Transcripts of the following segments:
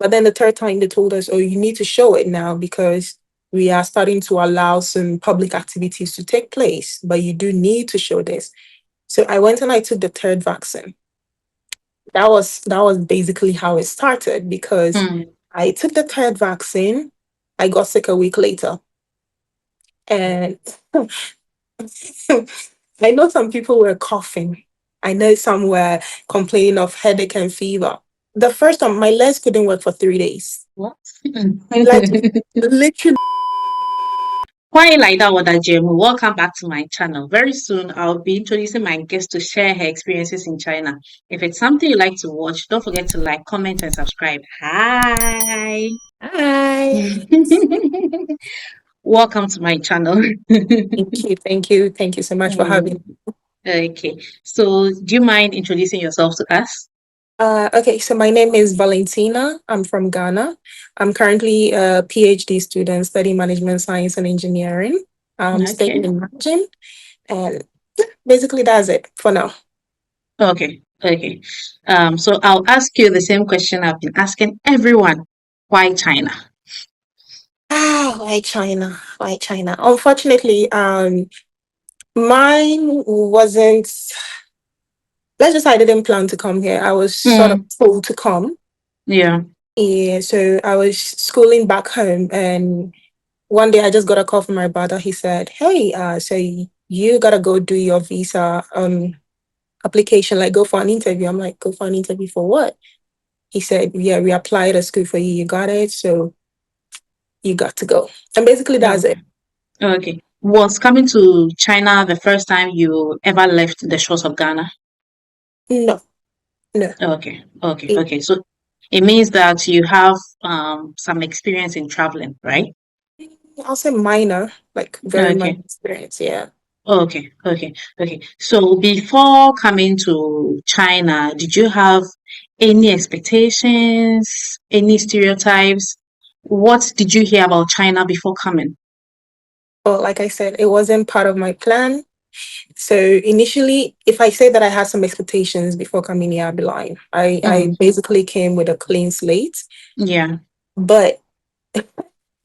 But then the third time they told us, oh, you need to show it now because we are starting to allow some public activities to take place, but you do need to show this. So I went and I took the third vaccine. That was basically how it started because Mm. I took the third vaccine. I got sick a week later. And I know some people were coughing. I know some were complaining of headache and fever. The first time, my legs couldn't work for 3 days. What? Like, literally. Why like that, Jemu? Welcome back to my channel. Very soon, I'll be introducing my guest to share her experiences in China. If it's something you like to watch, don't forget to like, comment, and subscribe. Hi. Hi. Welcome to my channel. Thank you. Thank you. Thank you so much for having Mm, okay. So, do you mind introducing yourself to us? Okay, so my name is Valentina. I'm from Ghana. I'm currently a PhD student studying management science and engineering. I'm staying Okay. in Manjin, and basically that's it for now. Okay. Okay. So I'll ask you the same question I've been asking everyone. Why China? Why China? Why China? Unfortunately, mine wasn't. Let's just say I didn't plan to come here. I was sort of Mm, told to come. yeah. Yeah, so I was schooling back home, and one day I just got a call from my brother. He said, "Hey, so you gotta go do your visa application, like go for an interview." I'm like, "Go for an interview for what?" He said, "Yeah, we applied a school for you. You got it, so you got to go." And basically, that's it. Okay. Okay. Was coming to China the first time you ever left the shores of Ghana? No, no. Okay. Okay. It, Okay. So it means that you have some experience in traveling, right? I'll say minor, like very minor Okay. experience. Yeah. Okay. Okay. Okay. So before coming to China, did you have any expectations, any stereotypes? What did you hear about China before coming? But like I said, it wasn't part of my plan. So initially, if I say that I had some expectations before coming here, I'd be lying. I Mm, basically came with a clean slate. yeah. But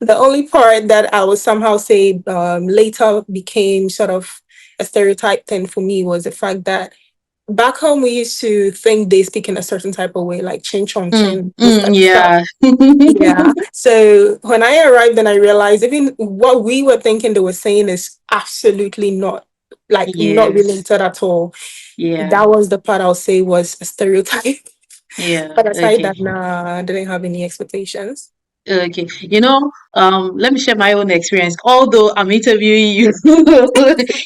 the only part that I would somehow say later became sort of a stereotype thing for me was the fact that back home we used to think they speak in a certain type of way, like chin chong chin, this type of stuff. Yeah. Yeah. So when I arrived and I realized even what we were thinking they were saying is absolutely not, like not Yes. related at all. Yeah. That was the part I'll say was a stereotype. Yeah. But aside Okay. that, nah, I didn't have any expectations. Okay. Let me share my own experience, although I'm interviewing you.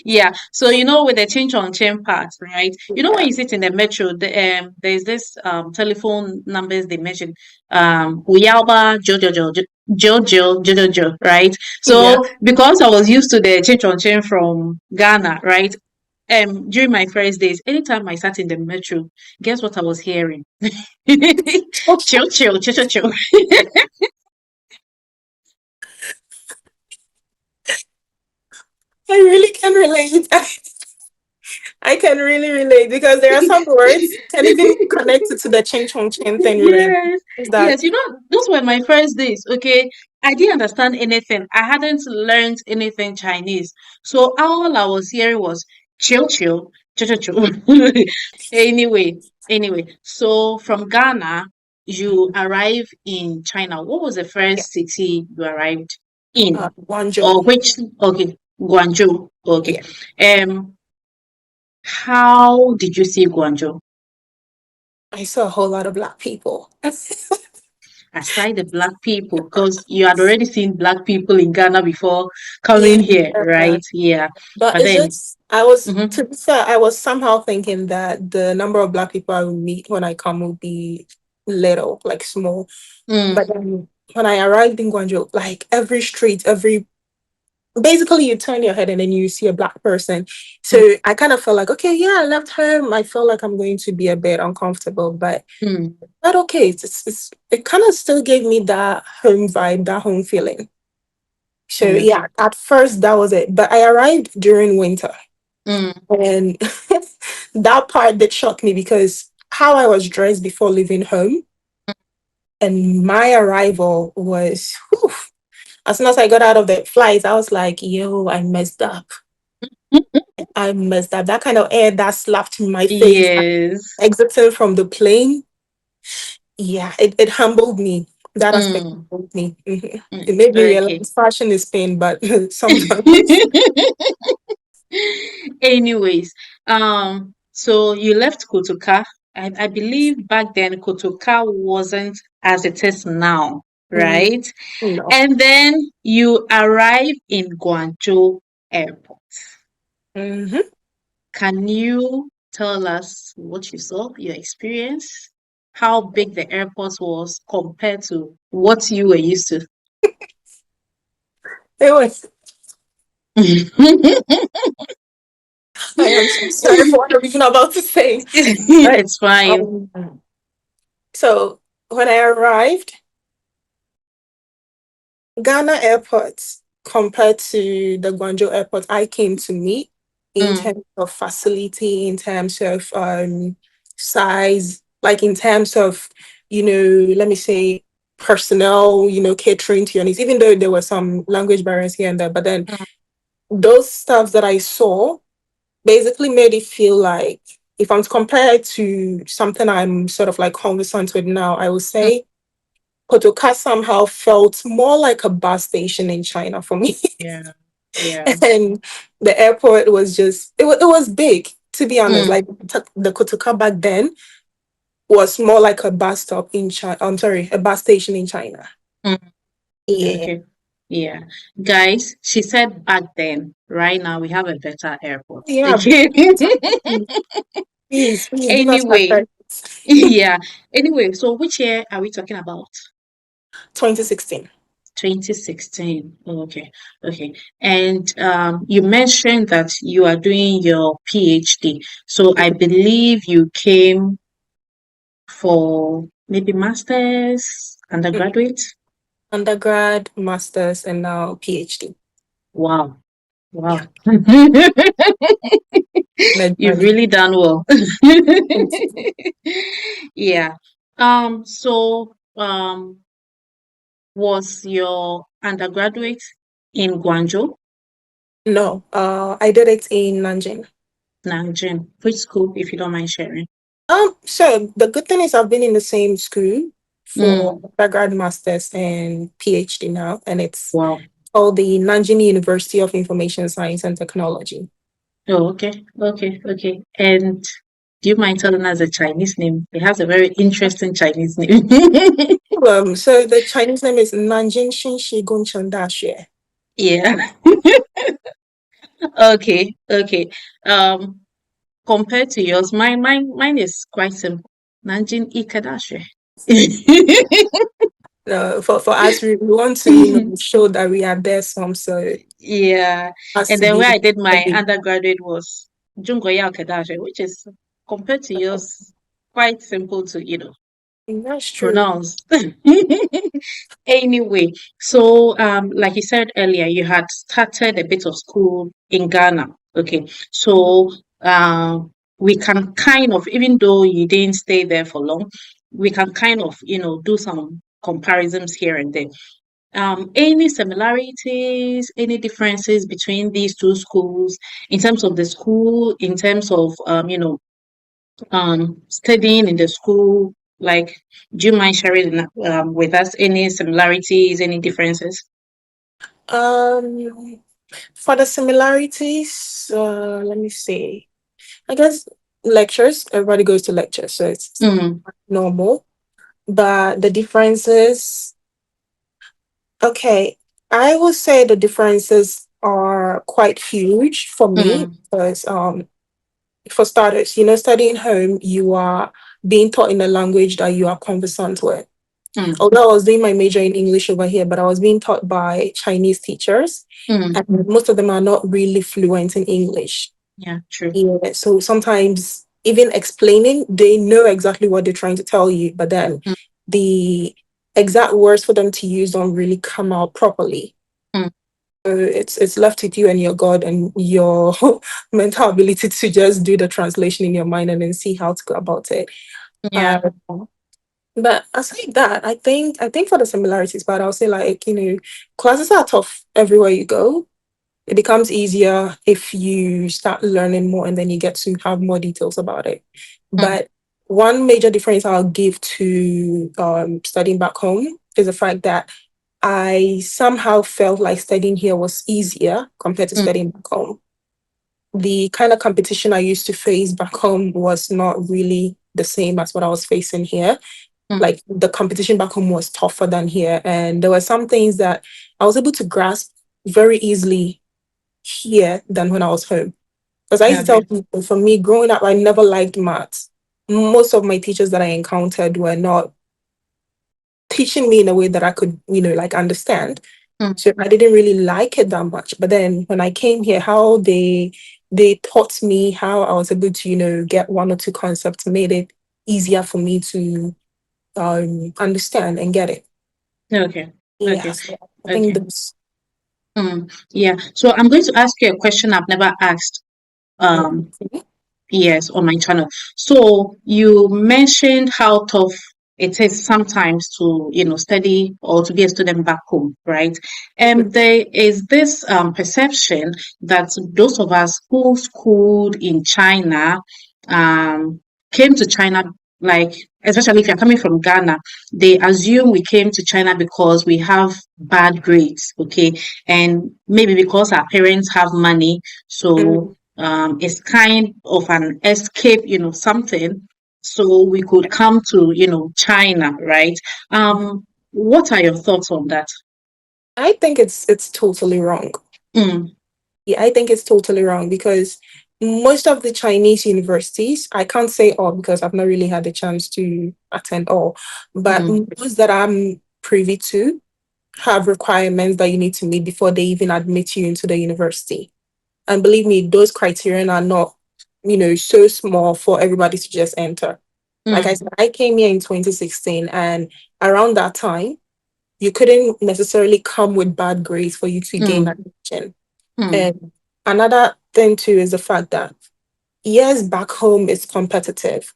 Yeah. So, with the change on chain part, right? When Yeah. you sit in the metro, there's this telephone numbers they mention, Uyaba, Jojo, Jojo, Jojo, right? Yeah. So, because I was used to the change on chain from Ghana, right? During my first days, anytime I sat in the metro, guess what I was hearing? Chill, chill, chill, chill, chill. I really can relate. I can really relate because there are some words can even connect it to the ching chong chen thing you were Yes, is that yes. Those were my first days. Okay, I didn't understand anything. I hadn't learned anything Chinese, so all I was hearing was chill, chill, chill, chill, chill. Anyway, So from Ghana, you arrive in China. What was the yeah, first city you arrived in, Guangzhou. or which? Okay, Guangzhou. Okay. Yeah. How did you see Guangzhou? I saw a whole lot of black people. Aside the black people, because you had already seen black people in Ghana before Yeah. coming here, right? Yeah. But But it's then, just I was mhm, to be fair, I was somehow thinking that the number of black people I would meet when I come will be little, like small. But mm, then when I arrived in Guangzhou, like every street, every basically you turn your head and then you see a black person. mm, So I kind of felt like, okay, yeah, I left home. I feel like I'm going to be a bit uncomfortable, mm, but okay, it kind of still gave me that home vibe, that home feeling. So okay. yeah, at first that was it. But I arrived during winter. Mm, And that part that shocked me because how I was dressed before leaving home, And my arrival was, whew, as soon as I got out of the flight, I was like, yo, I messed up. I messed up. That kind of air that slapped my face Yes. exiting from the plane. Yeah, it humbled me. That aspect Mm, humbled me. Mhm. It mm. made me Okay. realize fashion is pain, but sometimes. Anyways, so you left Kotoka. I believe back then Kotoka wasn't as it is now, Mm, right? no. And then you arrive in Guangzhou Airport. Hmm. Can you tell us what you saw, your experience, how big the airport was compared to what you were used to? It was, I am so sorry for what I'm even about to say. But It's fine. so when I arrived, Ghana airports compared to the Guangzhou airport I came to meet in Mm, terms of facility, in terms of size, like in terms of, let me say personnel, catering to your needs, even though there were some language barriers here and there, but then mm, those stuff that I saw basically made it feel like if I'm to compare it to something I'm sort of like conversant with now, I would mm. say Kotoka somehow felt more like a bus station in China for me. Yeah, yeah. And the airport was just, it was big, to be honest. Mm, Like the Kotoka back then was more like a bus stop in China. I'm sorry, a bus station in China. mm. Yeah. Okay. Yeah. Guys, she said back then, right now we have a better airport. Yeah. Okay. Please give us Anyway, that. yeah. Anyway, so which year are we talking about? 2016. 2016. Oh, okay. Okay. And you mentioned that you are doing your PhD. So I believe you came for maybe master's, undergraduate. Undergrad, master's, and now PhD. Wow. Yeah. Wow. You've Medjani. really done well. Thanks. Yeah. Was your undergraduate in Guangzhou, No, I did it in Nanjing. Nanjing? Which school, if you don't mind sharing? So the good thing is I've been in the same school for Mm, undergrad, masters, and PhD now, and it's wow. called the Nanjing University of Information Science and Technology. Oh, okay. Okay. Okay. And do you mind telling us a Chinese name? It has a very interesting Chinese name. So the Chinese name is Nanjing Xinshi Gongcheng Daxue. Yeah. Okay. Okay. Um, Compared to yours, mine is quite simple. Nanjing Ikadashi. For us, we want to show that we are there some, so it Yeah. has And to then be where I did my big. undergraduate was Jungoya Ikadashi, which is compared to yours quite simple to, That's true. pronounce. Anyway, so like you said earlier, you had started a bit of school in Ghana. Okay, so we can kind of, even though you didn't stay there for long, we can kind of, do some comparisons here and there. Any similarities, any differences between these two schools in terms of the school, in terms of studying in the school? Like, do you mind sharing with us any similarities, any differences? Um, for the similarities, let me see. I guess lectures, everybody goes to lectures, so it's Mm, normal. But the differences, okay, I would say the differences are quite huge for me mm, because, for starters, studying home, you are being taught in a language that you are conversant with. mm, Although I was doing my major in English over here, but I was being taught by Chinese teachers, mm. and most of them are not really fluent in English. Yeah, true. Yeah, so sometimes even explaining, they know exactly what they're trying to tell you, but then Mm, the exact words for them to use don't really come out properly. mm. So it's left with you and your God and your mental ability to just do the translation in your mind and then see how to go about it. Yeah. Um, But aside that, I think for the similarities, but I'll say like, classes are tough everywhere you go. It becomes easier if you start learning more and then you get to have more details about it. Mm, But one major difference I'll give to studying back home is the fact that I somehow felt like studying here was easier compared to mm, studying back home. The kind of competition I used to face back home was not really the same as what I was facing here. mm. Like the competition back home was tougher than here. And there were some things that I was able to grasp very easily here than when I was home. Because I used to tell Okay. people, for me, growing up, I never liked maths. Most of my teachers that I encountered were not teaching me in a way that I could, like understand. Mm. So I didn't really like it that much. But then when I came here, how they taught me how I was able to, get one or two concepts made it easier for me to understand and get it. Okay. Yeah, Okay. so I think Okay. that's Yeah. So I'm going to ask you a question I've never asked. Um, okay. Yes, on my channel. So you mentioned how tough it is sometimes to, study or to be a student back home, right? And there is this perception that those of us who schooled in China um, came to China, like, especially if you're coming from Ghana, they assume we came to China because we have bad grades, okay? And maybe because our parents have money, so Mm. it's kind of an escape, something. So we could come to, China, right? What are your thoughts on that? I think it's totally wrong. Mm, Yeah, I think it's totally wrong because most of the Chinese universities, I can't say all because I've not really had the chance to attend all, but mm, most that I'm privy to have requirements that you need to meet before they even admit you into the university. And believe me, those criteria are not, so small for everybody to just enter. Like I mm, said, I came here in 2016, and around that time, you couldn't necessarily come with bad grades for you to gain mm, admission. mm, And another thing too is the fact that yes, back home is competitive,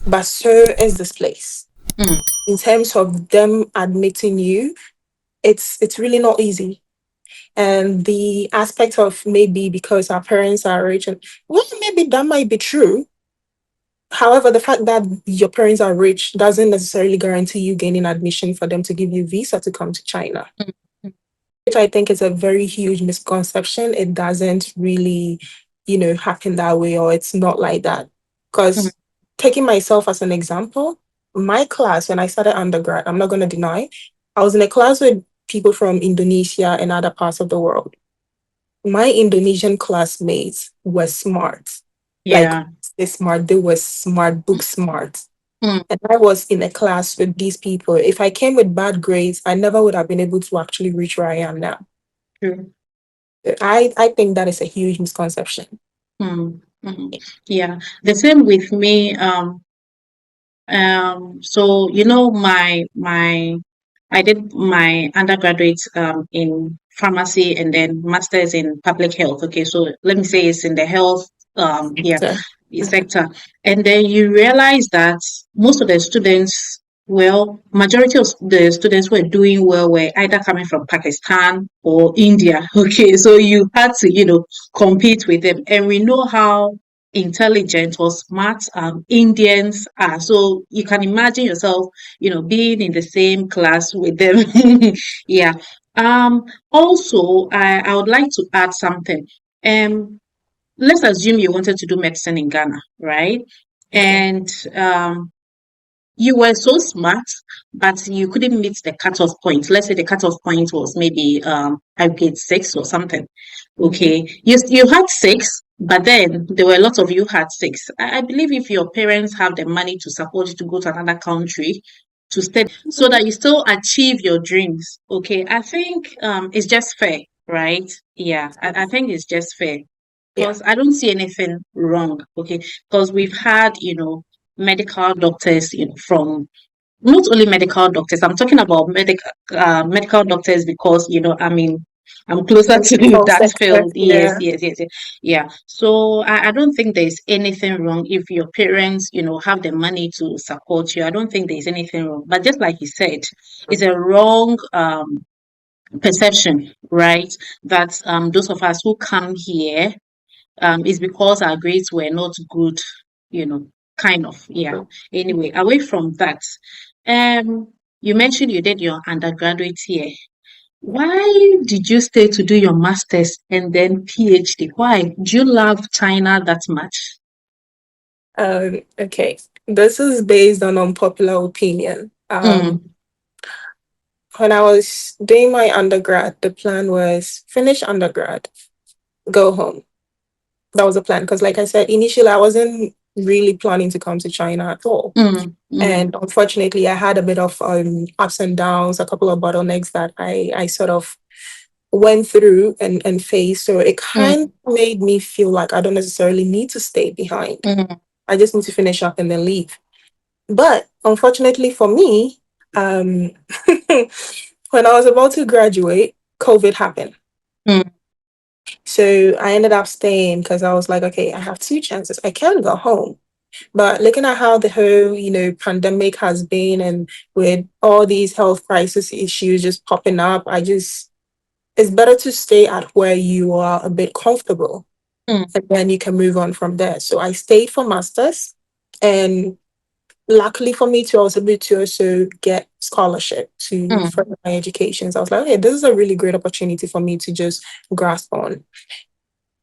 but so is this place. mm, In terms of them admitting you, it's really not easy. And the aspect of maybe because our parents are rich, and well, maybe that might be true. However, the fact that your parents are rich doesn't necessarily guarantee you gaining admission for them to give you visa to come to China, mm, mm, which I think is a very huge misconception. It doesn't really, happen that way, or it's not like that. mm, Because taking myself as an example, my class, when I started undergrad, I'm not going to deny, I was in a class with people from Indonesia and other parts of the world. My Indonesian classmates were smart. Like, yeah. they were smart, book smart. Mm, And I was in a class with these people. If I came with bad grades, I never would have been able to actually reach where I am now. true. I think that is a huge misconception. Mm, mm. Yeah. The same with me. So I did my undergraduate in pharmacy and then master's in public health. Okay, so let me say it's in the health yeah So, mhm, sector. And then you realize that most of the students, well, majority of the students who were doing well were either coming from Pakistan or India. Okay, so you had to, compete with them. And we know how intelligent or smart Indians are. So you can imagine yourself, being in the same class with them. Yeah. Also, I would like to add something. Um, let's assume you wanted to do medicine in Ghana, right? okay. And you were so smart, but you couldn't meet the cutoff point. Let's say the cutoff point was maybe I grade 6 or something. Mhm. Okay, you had 6, but then there were a lot of you had 6. I believe if your parents have the money to support you to go to another country to study, so that you still achieve your dreams. Okay, I think it's just fair, right? Yeah, I think it's just fair Yeah. because I don't see anything wrong. Okay, because we've had medical doctors, from not only medical doctors. I'm talking about medical doctors because I'm in I'm closer And to health that sector. field. Yes, Yeah. yes, yes, yes. Yeah. So I don't think there's anything wrong if your parents, have the money to support you. I don't think there's anything wrong. But just like you said, it's a wrong perception, right? That those of us who come here is because our grades were not good, you know, kind of. Yeah. Anyway, away from that, um, you mentioned you did your undergraduate here. Why did you stay to do your master's and then PhD? Why? Do you love China that much? Okay. This is based on unpopular opinion. Mm, When I was doing my undergrad, the plan was finish undergrad, go home. That was the plan. Because, like I said, initially I wasn't really planning to come to China at all. mm, mm, And unfortunately, I had a bit of ups and downs, a couple of bottlenecks that I sort of went through and faced. So it mm, kind of made me feel like I don't necessarily need to stay behind. mm, I just need to finish up and then leave. But unfortunately for me, um, when I was about to graduate, COVID happened. mm, So I ended up staying because I was like, okay, I have two chances. I can go home. But looking at how the whole, pandemic has been and with all these health crisis issues just popping up, it's better to stay at where you are a bit comfortable mm, and then you can move on from there. So I stayed for masters, and luckily for me too, I was able to also get scholarship to mm, further my education. So I was like, okay, this is a really great opportunity for me to just grasp on.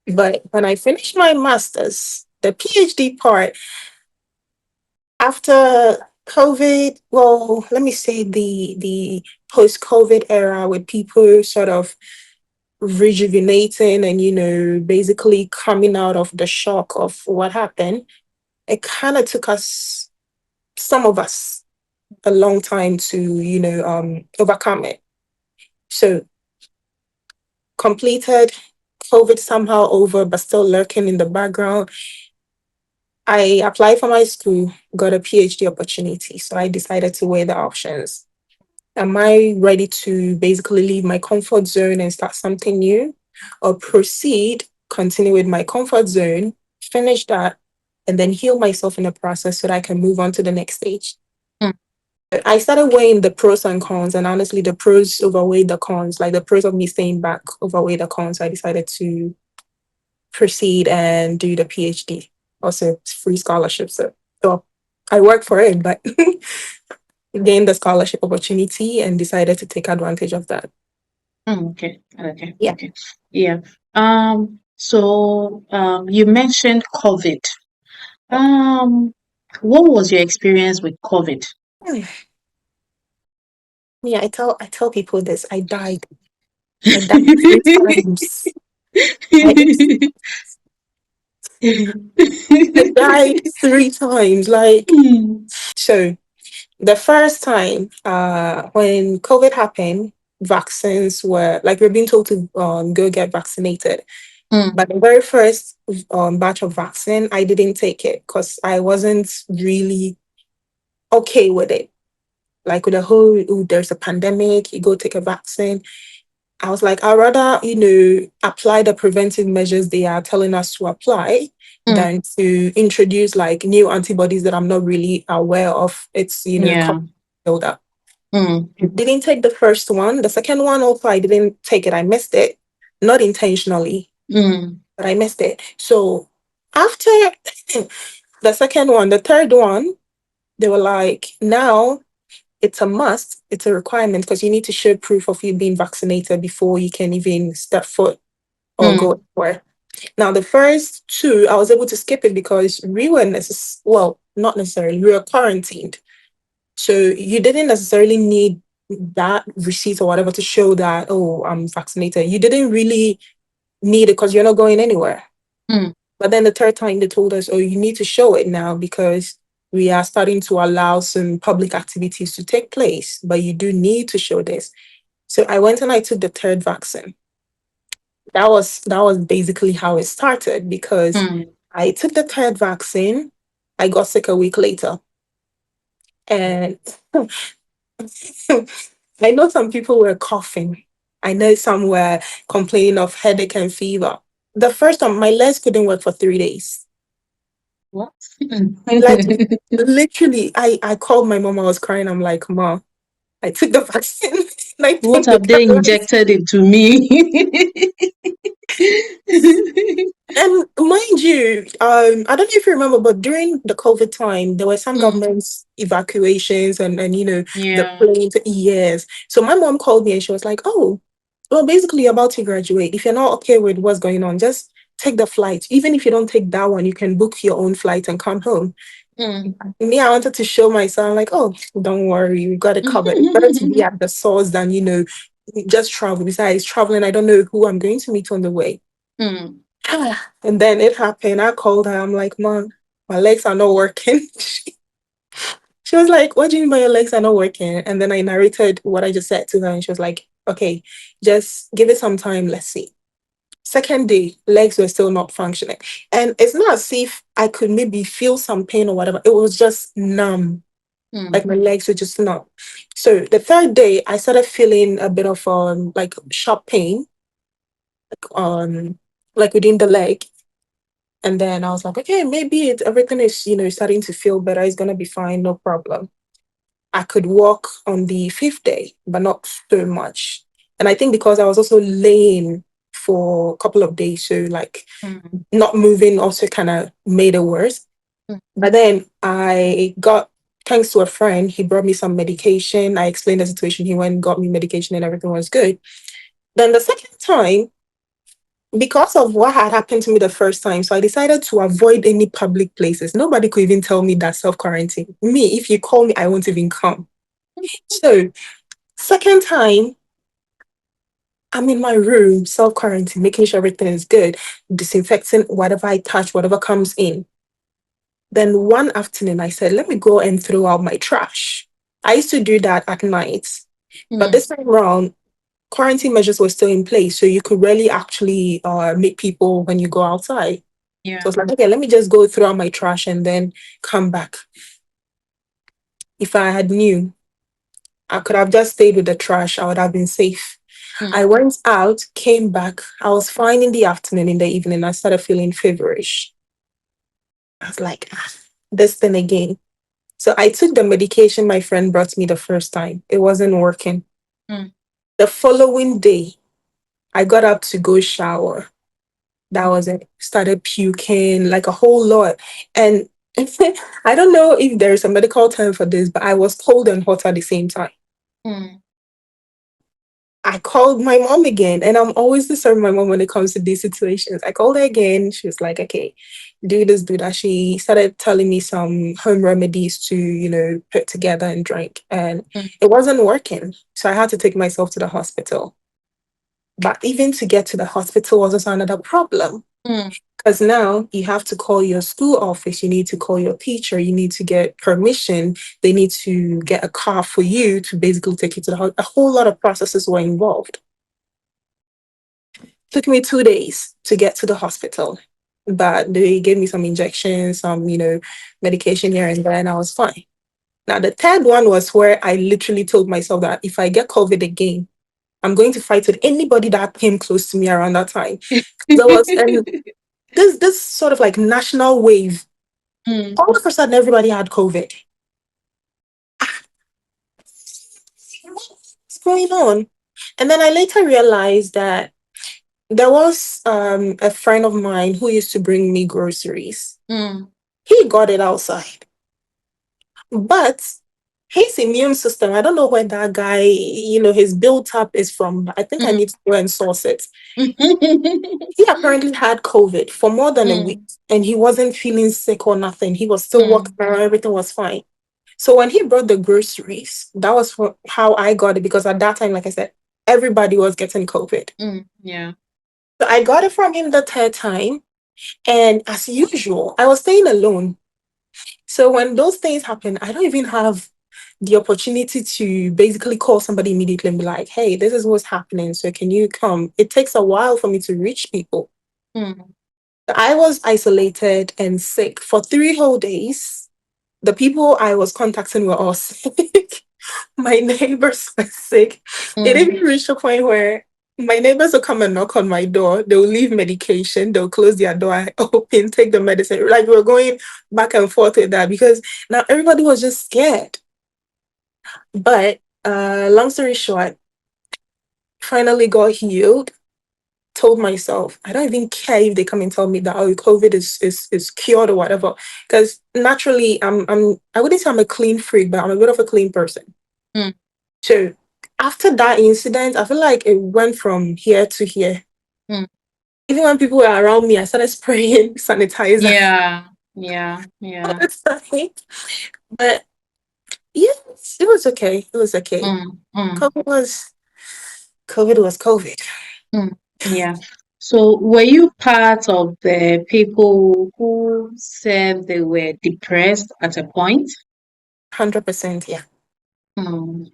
But when I finished my masters, the PhD part, after COVID, well, let me say the post-COVID era with people sort of rejuvenating and basically coming out of the shock of what happened, it kind of took us, some of us, a long time to overcome it. So completed, COVID somehow over but still lurking in the background. I applied for my school, got a PhD opportunity, so I decided to weigh the options. Am I ready to basically leave my comfort zone and start something new, or proceed, continue with my comfort zone, finish that, and then heal myself in the process so that I can move on to the next stage? mm, I started weighing the pros and cons, and honestly, the pros overweighed the cons. Like the pros of me staying back overweighed the cons. So I decided to proceed and do the PhD. Also, it's free scholarship, so I worked for it, but gained the scholarship opportunity and decided to take advantage of that. okay, okay, Yeah. okay. Yeah. So, you mentioned COVID. Um, what was your experience with COVID? Yeah, I tell people this. I died. I died 3 times. I, I died 3 times. Like, Mm, so the first time, when COVID happened, vaccines were like we're being told to go get vaccinated. mm, But the very first batch of vaccine, I didn't take it because I wasn't really okay with it. Like with the whole, "Ooh, there's a pandemic, you go take a vaccine." I was like, I'd rather, apply the preventive measures they are telling us to apply mm, than to introduce like new antibodies that I'm not really aware of. It's, yeah. build up. Mm, Didn't take the first one. The second one also, I didn't take it. I missed it. Not intentionally, mm, but I missed it. So after the second one, the third one, they were like, now it's a must, it's a requirement because you need to show proof of you being vaccinated before you can even step foot or mm, go anywhere. Now, the first two, I was able to skip it because we were well, not necessarily, we were quarantined. So you didn't necessarily need that receipt or whatever to show that, oh, I'm vaccinated. You didn't really need it because you're not going anywhere. mm, But then the third time they told us, oh, you need to show it now because we are starting to allow some public activities to take place, but you do need to show this. So I went and I took the third vaccine. That was basically how it started because mm, I took the third vaccine. I got sick a week later. And I know some people were coughing. I know some were complaining of headache and fever. The first time, my legs couldn't work for 3 days. What? Like literally, I called my mom. I was crying. I'm like, Ma, I took the vaccine. And I What think the have they paralysis. injected into me? And mind you, I don't know if you remember, but during the COVID time, there were some Mm, government evacuations and the yeah. planes. Yes. So my mom called me and she was like, "Oh, well, basically you're about to graduate. If you're not okay with what's going on, just take the flight. Even if you don't take that one, you can book your own flight and come home." Mm. Me, I wanted to show myself like, "Oh, don't worry, we got it covered. It's better to be at the source than just travel. Besides traveling, I don't know who I'm going to meet on the way." Mm. And then it happened. I called her. I'm like, "Mom, my legs are not working." She was like, "What do you mean by your legs are not working?" And then I narrated what I just said to her, and she was like, "Okay, just give it some time. Let's see." Second day, legs were still not functioning. And it's not as if I could maybe feel some pain or whatever. It was just numb. Like Mm. my legs were just numb. So the third day, I started feeling a bit of like sharp pain, like within the leg. And then I was like, okay, maybe everything is, starting to feel better. It's gonna be fine, no problem. I could walk on the fifth day, but not so much. And I think because I was also laying for a couple of days, so like Mm. not moving also kind of made it worse. Mm. But then I got, thanks to a friend, he brought me some medication. I explained the situation. He went and got me medication and everything was good. Then the second time, because of what had happened to me the first time, so I decided to avoid any public places. Nobody could even tell me that self quarantine. Me, if you call me, I won't even come. So, second time, I'm in my room, self quarantine, making sure everything is good, disinfecting whatever I touch, whatever comes in. Then one afternoon, I said, let me go and throw out my trash. I used to do that at night, but Mm. this time around, quarantine measures were still in place, so you could really actually meet people when you go outside. So Yeah. it's like, okay, let me just go through out my trash and then come back. If I had knew, I could have just stayed with the trash. I would have been safe. Mm. I went out, came back. I was fine in the afternoon. In the evening, I started feeling feverish. I was like, this thing again. So I took the medication my friend brought me the first time. It wasn't working. Mm. The following day, I got up to go shower. That was it. Started puking like a whole lot. And I don't know if there's a medical term for this, but I was cold and hot at the same time. Mm. I called my mom again, and I'm always disturbing my mom when it comes to these situations. I called her again. She was like, okay, do this, do that. She started telling me some home remedies to, put together and drink. And Mm. it wasn't working. So I had to take myself to the hospital. But even to get to the hospital was also another problem. Mm. Because now you have to call your school office, you need to call your teacher, you need to get permission, they need to get a car for you to basically take you to the hospital. A whole lot of processes were involved. Took me 2 days to get to the hospital, but they gave me some injections, some, medication here and there, and I was fine. Now, the third one was where I literally told myself that if I get COVID again, I'm going to fight with anybody that came close to me around that time. There was and this sort of like national wave. Mm. All of a sudden, everybody had COVID. What's going on? And then I later realized that there was a friend of mine who used to bring me groceries. Mm. He got it outside, but his immune system, I don't know where that guy, his built up is from. I think I Mm. need to go and source it. He apparently had COVID for more than a week Mm. and he wasn't feeling sick or nothing. He was still walking Mm. around, everything was fine. So when he brought the groceries, that was how I got it because at that time, like I said, everybody was getting COVID. Mm. Yeah. So I got it from him the third time. And as usual, I was staying alone. So when those things happen, I don't even have the opportunity to basically call somebody immediately and be like, hey, this is what's happening. So can you come? It takes a while for me to reach people. Mm. I was isolated and sick for 3 whole days. The people I was contacting were all sick. My neighbors were sick. It Mm. even reached a point where My neighbors will come and knock on my door. They'll leave medication. They'll close their door. I open, take the medicine. Like we're going back and forth with that because now everybody was just scared. But long story short, finally got healed. Told myself, I don't even care if they come and tell me that oh COVID is cured or whatever. Because naturally I wouldn't say I'm a clean freak, but I'm a bit of a clean person. Mm, So after that incident, I feel like it went from here to here. mm. Even when people were around me, I started spraying sanitizer Yeah, yeah, all yeah. the time. But yes, it was okay. It was okay. Mm, mm, COVID was COVID was COVID. mm. Yeah. So were you part of the people who said they were depressed at a point? 100%, yeah. Mm,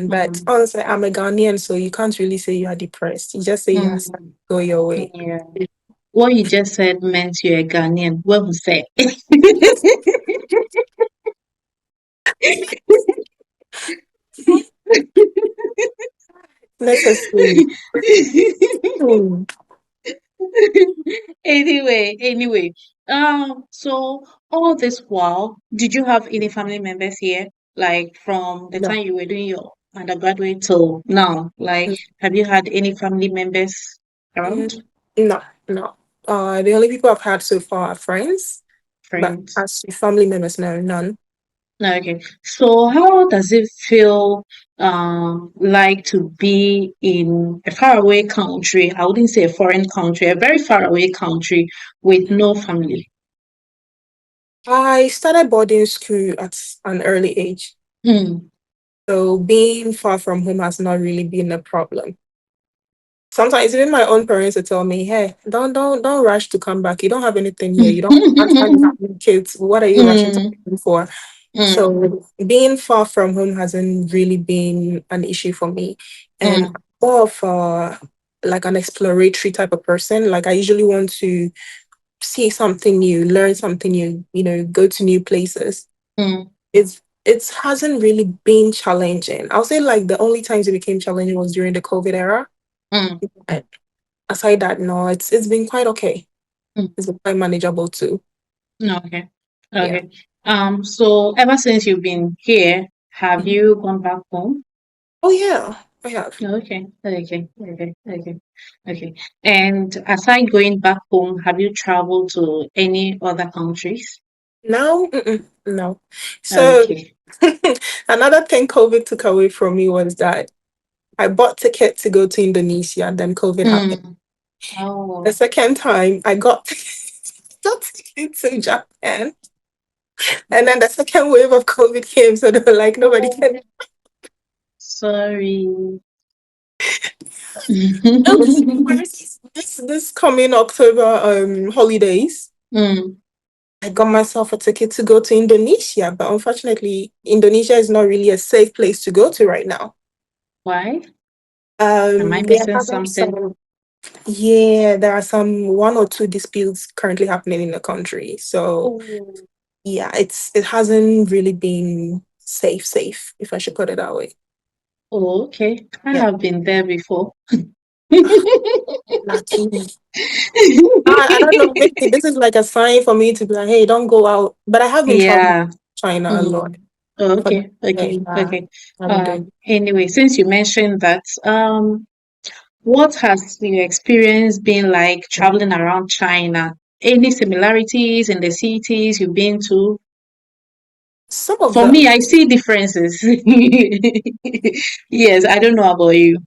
But mm, honestly, I'm a Ghanaian, so you can't really say you are depressed. You just say you are sad, mm. go your way. Yeah. What you just said meant you're a Ghanaian. What was that? Necessary. Hmm. Anyway, so all this while, did you have any family members here? Like from the No, time you were doing your undergraduate till now? Like, have you had any family members around? mm, no, no. The only people I've had so far are friends, but Friends? as for family members, no, none. No, okay. So how does it feel like to be in a faraway country? I wouldn't say a foreign country, a very far away country with no family. I started boarding school at an early age, Mm. so being far from home has not really been a problem. Sometimes even my own parents will tell me, "Hey, don't rush to come back. You don't have anything here. You don't. That's why you have no kids. What are you rushing to Mm, come for?" mm, So being far from home hasn't really been an issue for me, and mm, I'm more of like an exploratory type of person. Like I usually want to see something new, learn something new. Go to new places. mm, It hasn't really been challenging. I'll say like the only times it became challenging was during the COVID era. mm, But aside that, no, it's been quite okay. mm. It's been quite manageable too. No, okay. Yeah. Okay. So ever since you've been here, have Mhm. you gone back home? Oh yeah, I have. Okay, okay. And aside going back home, have you traveled to any other countries? Now, no. So Okay. another thing COVID took away from me was that I bought ticket to go to Indonesia, and then COVID happened. Mm. The Oh, second time, I got got ticket to Japan, and then the second wave of COVID came. So they were like, nobody oh, can. sorry. This coming October holidays. Mm. I got myself a ticket to go to Indonesia, but unfortunately, Indonesia is not really a safe place to go to right now. Why? Am I They are missing having something? some, yeah, there are some one or two disputes currently happening in the country. So Oh, yeah, it hasn't really been safe, if I should put it that way. oh, okay. I Yeah, have been there before. lucky. I don't know. Maybe this is like a sign for me to be like, hey, don't go out. But I have been traveling to Yeah. China a lot. Mm. Oh, For okay, okay, yeah, okay. I've been doing. Anyway, since you mentioned that, what has your experience been like traveling around China? Any similarities in the cities you've been to? Some of For me, them. I see differences. Yes, I don't know about you.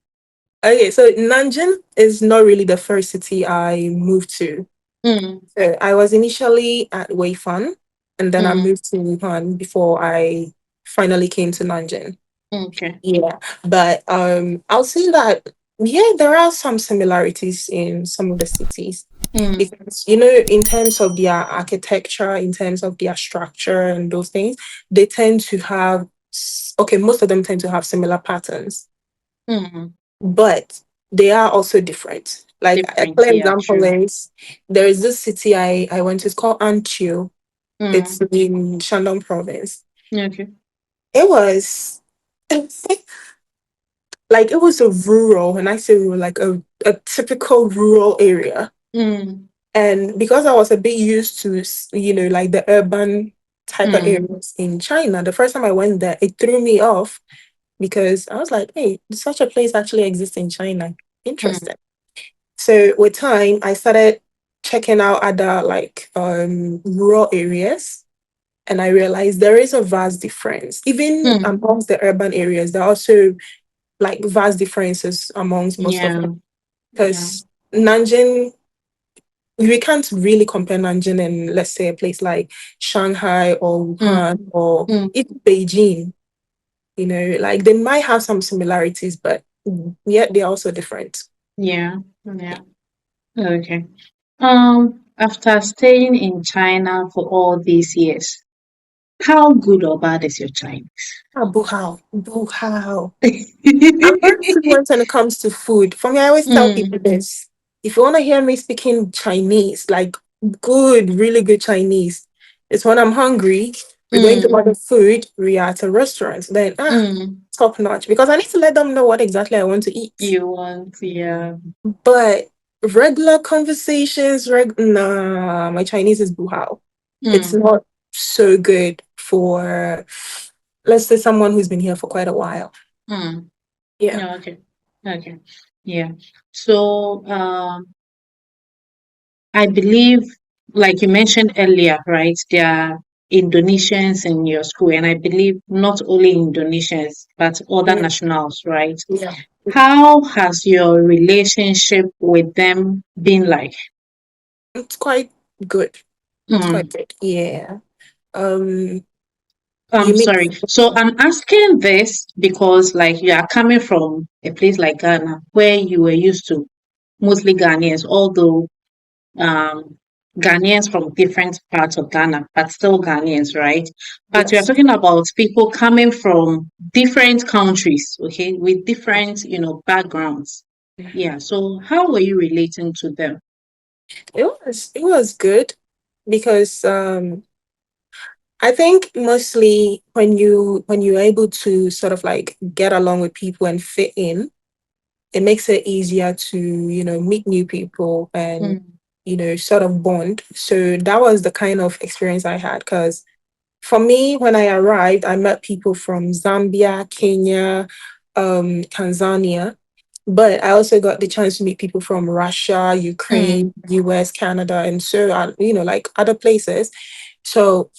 Okay, so Nanjing is not really the first city I moved to. Mm, So I was initially at Weifan, and then I mm, moved to Wuhan before I finally came to Nanjing. okay. Yeah, but I'll say that yeah, there are some similarities in some of the cities Mm, because in terms of their architecture, in terms of their structure and those things, they tend to have okay, most of them tend to have similar patterns, mm. but they are also different. Like a Different, clear yeah, example true. is there is this city I went to, it's called Anqiu. It's Mm, in Shandong province. okay. It was like it was a rural, when I say rural, like a typical rural area. Mm, And because I was a bit used to, like the urban type of mm, areas in China, the first time I went there, it threw me off because I was like, hey, such a place actually exists in China. mm, Interesting. So with time, I started checking out other like rural areas, and I realized there is a vast difference. Even mm. amongst the urban areas, there are also like vast differences amongst most of them. Yeah, yeah. Because Nanjing, we can't really compare Nanjing and let's say a place like Shanghai or Mm, Wuhan or mm. even Beijing. Like they might have some similarities, but yet they're also different. Yeah, yeah. Okay. After staying in China for all these years, how good or bad is your Chinese? Ah, buhao, buhao. I'm very fluent when it comes to food. For me, I always tell Mm, people this. If you want to hear me speaking Chinese, like good, really good Chinese, it's when I'm hungry, we're going to mm, order food, we're at a restaurant, then mm. top notch. Because I need to let them know what exactly I want to eat. You want, yeah. But regular conversations, nah, my Chinese is buhao. It's Mm, not so good for, let's say, someone who's been here for quite a while. mm. Yeah. Yeah, okay. Okay. Yeah. So, I believe, like you mentioned earlier, right? There are Indonesians in your school, and I believe not only Indonesians, but other Mm, nationals, right? yeah. How has your relationship with them been like? It's quite good. It's quite Mm. good. Yeah. Um, you I'm meet sorry. So I'm asking this because, like, you are coming from a place like Ghana, where you were used to mostly Ghanaians, although um, Ghanaians from different parts of Ghana, but still Ghanaians, right? But we are yes. talking about people coming from different countries, okay, with different, backgrounds. Yeah. So how were you relating to them? It was good because I think mostly when you're able to sort of like get along with people and fit in, it makes it easier to, meet new people and, Mm, sort of bond. So that was the kind of experience I had. Because for me, when I arrived, I met people from Zambia, Kenya, Tanzania. But I also got the chance to meet people from Russia, mm, Ukraine, US, Canada, and so on, like other places. So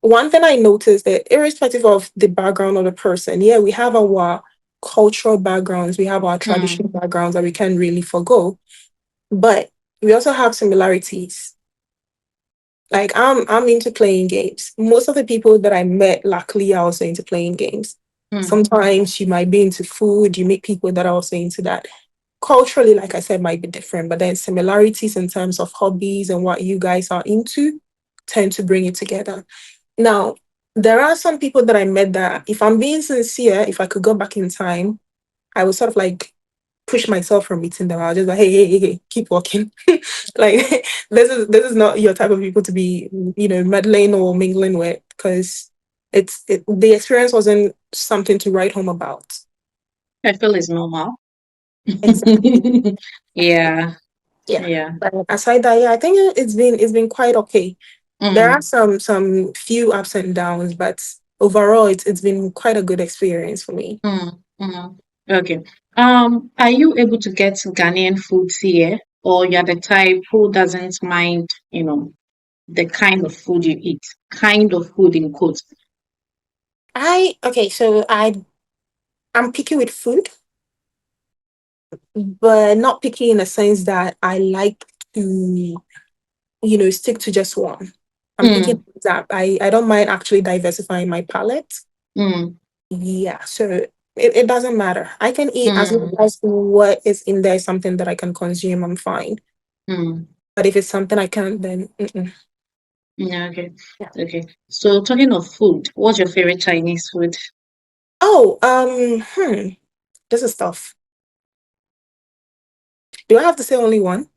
one thing I noticed that irrespective of the background of the person, yeah, we have our cultural backgrounds, we have our mm, traditional backgrounds that we can't really forgo, but we also have similarities. Like I'm into playing games. Most of the people that I met, luckily, are also into playing games. mm, Sometimes you might be into food, you meet people that are also into that. Culturally, like I said, might be different, but then similarities in terms of hobbies and what you guys are into tend to bring it together. Now, there are some people that I met that, if I'm being sincere, if I could go back in time, I would sort of like push myself from meeting them. I was just like, hey, hey, hey, hey, keep walking. Like this is not your type of people to be, meddling or mingling with because the experience wasn't something to write home about. I feel it's normal. Exactly. Yeah. Yeah. Yeah. But aside that, yeah, I think it's been quite okay. There are Mm, some few ups and downs, but overall it's been quite a good experience for me. mm. Okay. Are you able to get Ghanaian foods here, or you're the type who doesn't mind, the kind of food you eat? Kind of food in quotes. I okay, so I'm picky with food, but not picky in the sense that I like to, stick to just one. I'm picking Mm, that I don't mind actually diversifying my palate. mm, Yeah, so it doesn't matter. I can eat as long mm, as what is in there is something that I can consume. I'm fine. mm. But if it's something I can't, then mm-mm. Yeah, okay. Yeah. Okay. So talking of food, what's your favorite Chinese food? Oh, this is tough. Do I have to say only one?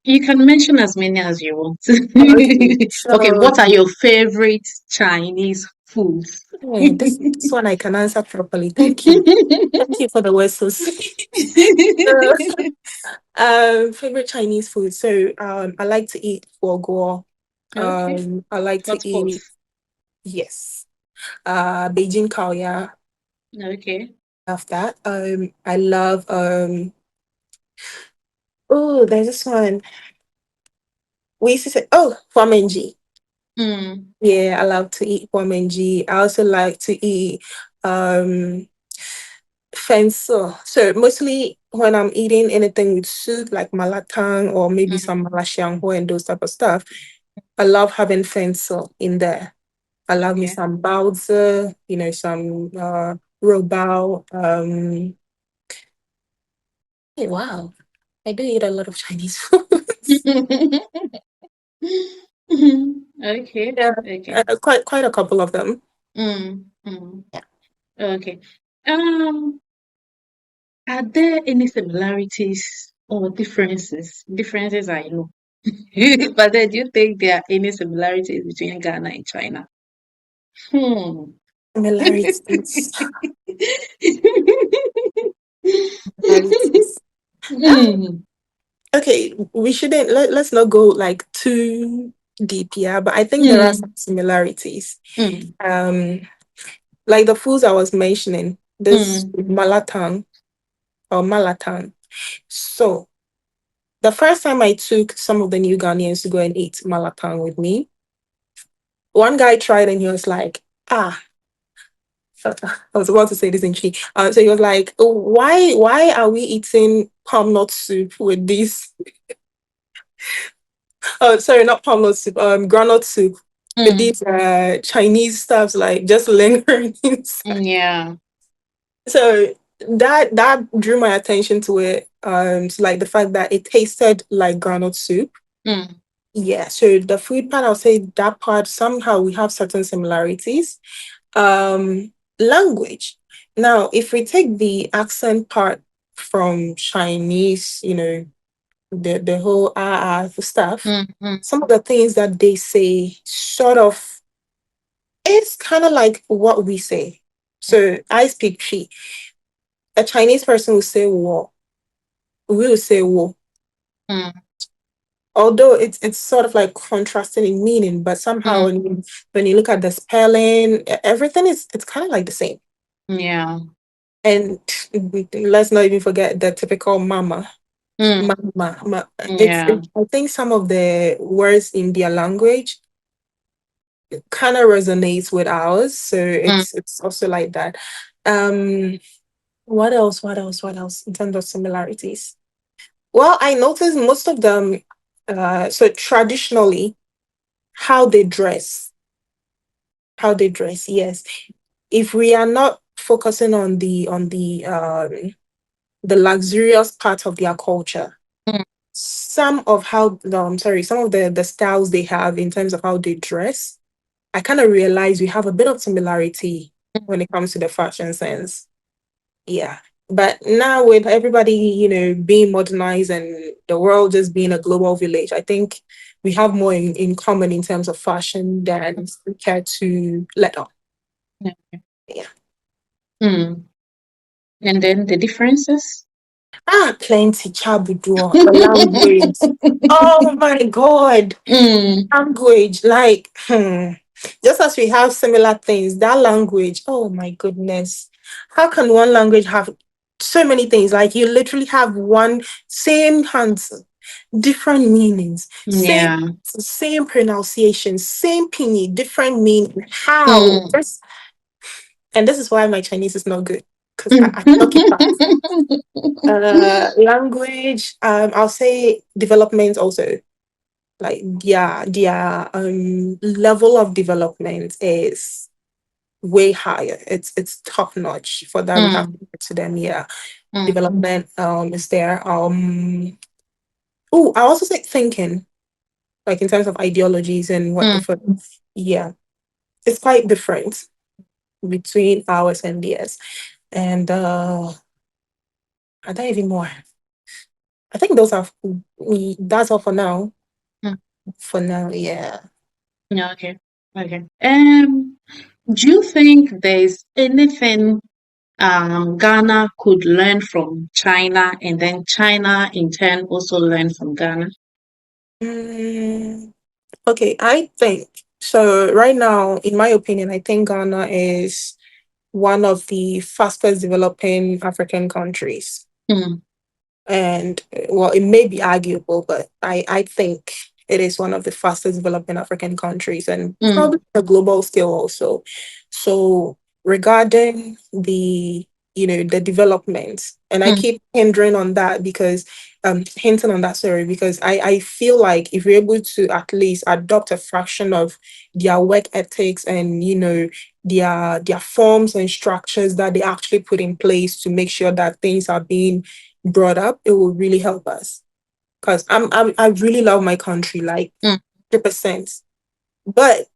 You can mention as many as you want. Okay, Okay, so what are your favorite Chinese foods? this one I can answer properly. Thank you. you for the whistles. Favorite Chinese food. So I like to eat foie gras. Okay. I like to Hot eat, spots. yes, Beijing Kao Ya. Okay. Love that. I love oh, there's this one. We used to say, oh, Huamenji. Mm. Yeah, I love to eat Huamenji. I also like to eat um fenso. So mostly when I'm eating anything with soup, like malatang or maybe Mm. some malashiangho and those type of stuff, I love having fenso in there. I love me Okay. some baozi, some robao. Hey, wow, I do eat a lot of Chinese food. Okay. Yeah, Okay. quite a couple of them. Mm. Mm. Yeah. Okay. Um, are there any similarities or differences? Differences I know. But then do you think there are any similarities between Ghana and China? Hmm. Similarities. Similarities. Hmm. Okay, we shouldn't let's not go like too deep, yeah, but I think there are Hmm. some similarities. Hmm. Um, like the foods I was mentioning, this Hmm. malatang or malatang. So the first time I took some of the new Ghanaians to go and eat malatang with me, one guy tried and he was like, ah, I was about to say this in Chi. So he was like, oh, why are we eating palm nut soup with this? Oh, sorry, not palm nut soup, granite soup with Hmm. these Chinese stuffs like just lingering inside. Yeah. So that drew my attention to it. So like the fact that it tasted like granite soup. Hmm. Yeah. So the food part, I'll say that part somehow we have certain similarities. Language. Now, if we take the accent part from Chinese, the whole stuff, Hmm. Hmm. some of the things that they say sort of it's kind of like what we say. So I speak Chi. A Chinese person will say wo. We will say wo. Hmm. Although it's sort of like contrasting in meaning, but somehow Hmm. when you look at the spelling, everything is it's kind of like the same. Yeah. And let's not even forget the typical mama. Hmm. It's Yeah. I think some of the words in their language kind of resonates with ours. So Hmm. it's also like that. Um, what else? What else? What else in terms of similarities? Well, I noticed most of them. So traditionally, how they dress, how they dress. Yes, if we are not focusing on the luxurious part of their culture, Hmm. some of how I'm sorry, some of the styles they have in terms of how they dress, I kind of realize we have a bit of similarity when it comes to the fashion sense. Yeah. But now with everybody, being modernized and the world just being a global village, I think we have more in common in terms of fashion than we care to let on. Yeah. Yeah. Hmm. And then the differences? Plenty chabudo, the language. Oh my God. Hmm. Language, like, just as we have similar things, that language, oh my goodness. How can one language have so many things? Like, you literally have one same hands, different meanings, same Yeah. same pronunciation, same pinyin, different meaning. How? Hmm. And this is why my Chinese is not good because I cannot keep up. Language, I'll say development also. Like their level of development is way higher. It's top notch. For that we have Hmm. to give it to them. Yeah, Hmm. development is there. Oh, I also say thinking, like in terms of ideologies and what the Hmm. fuck. Yeah, it's quite different between ours and theirs. And are there even more? I think those are that's all for now. Hmm. For now, yeah. Yeah, okay. Okay. Do you think there's anything Ghana could learn from China, and then China in turn also learn from Ghana? Mm, okay, I think so. Right now, in my opinion, I think Ghana is one of the fastest developing African countries. Mm, And well, it may be arguable, but I think it is one of the fastest developing African countries and mm, probably a global scale also. So regarding the the development, and I mm, keep hindering on that because hinting on that, sorry, because I feel like if we're able to at least adopt a fraction of their work ethics and their forms and structures that they actually put in place to make sure that things are being brought up, it will really help us. Because I really love my country, like mm. 100%. But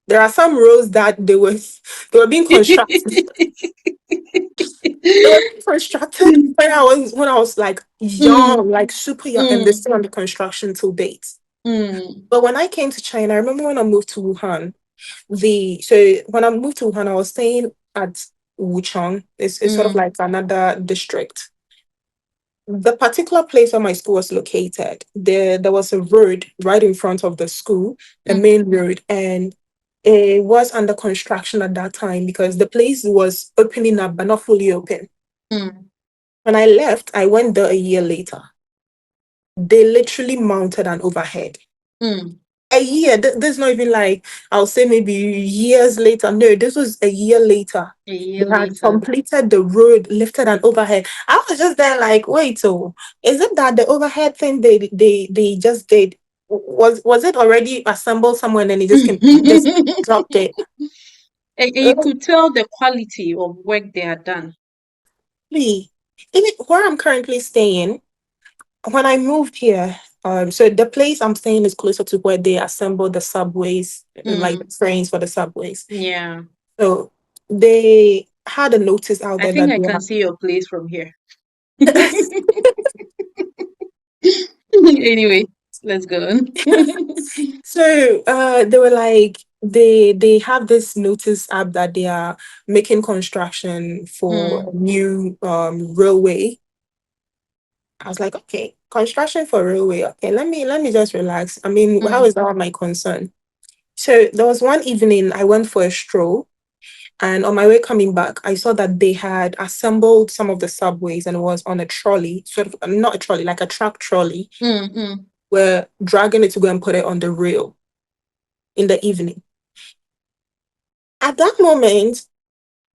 there are some roads that they were being constructed. They were being constructed when I was like Mm, young, like super young, and they're mm, still under construction till date. mm, But when I came to China, I remember when I moved to Wuhan. So when I moved to Wuhan, I was staying at Wuchang. It's sort of mm, like another district. The particular place where my school was located, there was a road right in front of the school, a mm, main road, and it was under construction at that time because the place was opening up but not fully open. mm, When I left, I went there a year later. They literally mounted an overhead. mm. A year, this is not even like I'll say maybe years later. No, this was a year later. A year They had later. completed the road, lifted an overhead. I was just there like, wait, so is it that the overhead thing they just did was it already assembled somewhere and then it just came just dropped it? And you could tell the quality of work they had done. Really? Even where I'm currently staying, when I moved here, so the place I'm staying is closer to where they assemble the subways, like the Mm, trains for the subways. yeah. So they had a notice out I there think that I they can have. see your place from here. Anyway, let's go on. So they were like they have this notice app that they are making construction for a Mm, new railway. I was like, okay, construction for railway. Okay, let me just relax. I mean, how mm, is that my concern? So there was one evening I went for a stroll. And on my way coming back, I saw that they had assembled some of the subways and it was on a trolley, sort of not a trolley, like a truck trolley, mm, mm, were dragging it to go and put it on the rail in the evening. At that moment,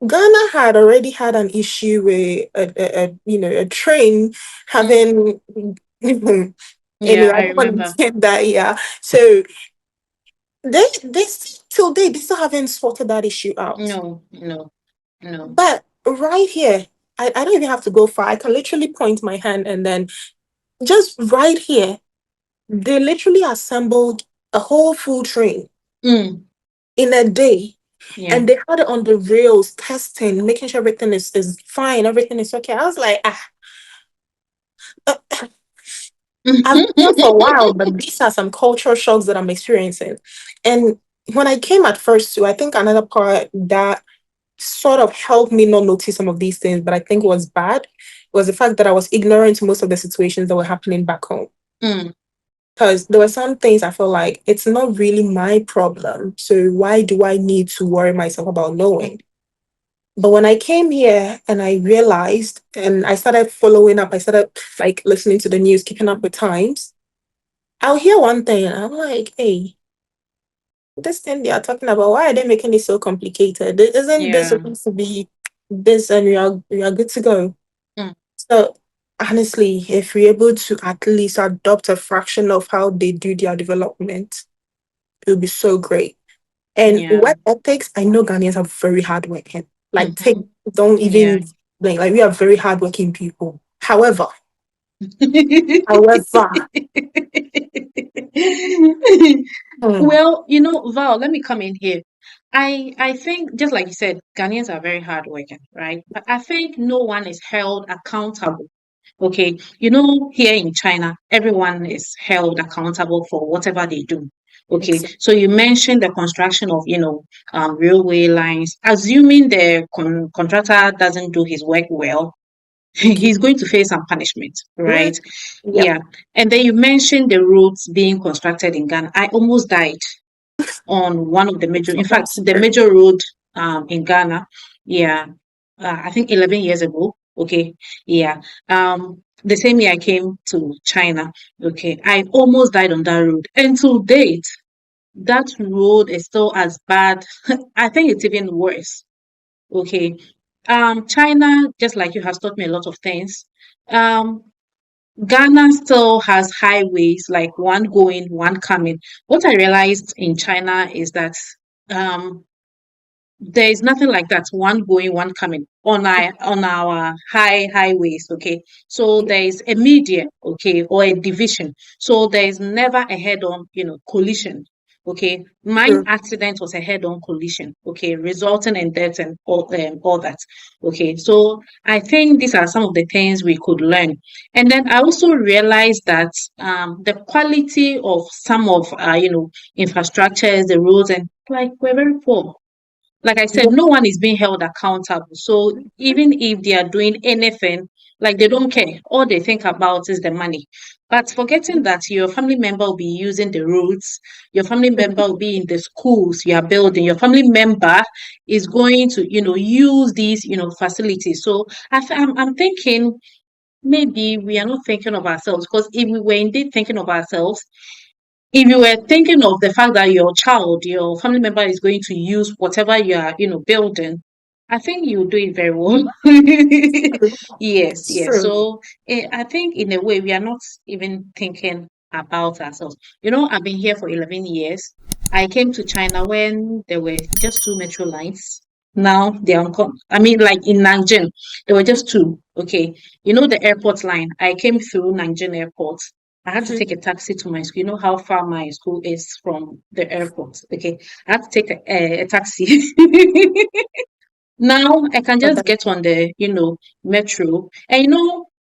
Ghana had already had an issue with a train mm. having anyway, Yeah, I I don't want to remember. say that, yeah. So they still till date, they still haven't sorted that issue out. No, no, no. But right here, I don't even have to go far. I can literally point my hand and then just right here, they literally assembled a whole full train Mm, in a day. yeah. And they had it on the rails, testing, making sure everything is fine, everything is okay. I was like, uh, I've been here for a while, but these are some cultural shocks that I'm experiencing. And when I came at first too, I think another part that sort of helped me not notice some of these things, but I think was bad, was the fact that I was ignorant to most of the situations that were happening back home. Mm, Because there were some things I feel like it's not really my problem. So why do I need to worry myself about knowing? But when I came here and I realized and I started following up, I started like listening to the news, keeping up with times, I'll hear one thing and I'm like, hey, this thing they are talking about, why are they making it so complicated? Isn't this yeah. supposed to be this and we are good to go? Mm, So honestly, if we're able to at least adopt a fraction of how they do their development, it would be so great. And yeah. work ethics, I know Ghanaians are very hardworking. Like, Mm-hmm. don't Yeah. even like we are very hardworking people. However, hmm, Well, Val, let me come in here. I think just like you said, Ghanaians are very hardworking, right? But I think no one is held accountable. Okay, here in China, everyone is held accountable for whatever they do. Okay, Exactly. so you mentioned the construction of, railway lines. Assuming the contractor doesn't do his work well, Okay. he's going to face some punishment, Mm, right? yep. Yeah. And then you mentioned the roads being constructed in Ghana. I almost died on one of the major, in fact, Last the year. major road in Ghana. Yeah. I think 11 years ago. Okay. Yeah. The same year I came to China. Okay. I almost died on that road. And to date, that road is still as bad. I think it's even worse. Okay. China, just like you, has taught me a lot of things. Um, Ghana still has highways, like one going, one coming. What I realized in China is that um, there is nothing like that, one going, one coming on our highways, okay? So Yep. there is a median, okay, or a division. So there is never a head-on, collision. Okay, mine True. accident was a head-on collision, okay, resulting in death and all that. Okay, so I think these are some of the things we could learn. And then I also realized that the quality of some of infrastructures, the roads, and like we're very poor. Like I said, Yep. no one is being held accountable. So even if they are doing anything, like they don't care. All they think about is the money. But forgetting that your family member will be using the roads, your family member will be in the schools you are building, your family member is going to, use these, facilities. So I'm thinking maybe we are not thinking of ourselves, because if we were indeed thinking of ourselves, if you were thinking of the fact that your child, your family member is going to use whatever you are, building, I think you do it very well. True. Yes, It's yes. true. So I think in a way we are not even thinking about ourselves. I've been here for 11 years. I came to China when there were just two metro lines. Now they're I mean, like in Nanjing, there were just two. Okay. The airport line. I came through Nanjing Airport. I had to Mhm. take a taxi to my school. You know how far my school is from the airport. Okay. I had to take a taxi. Now I can But just get on the, metro. And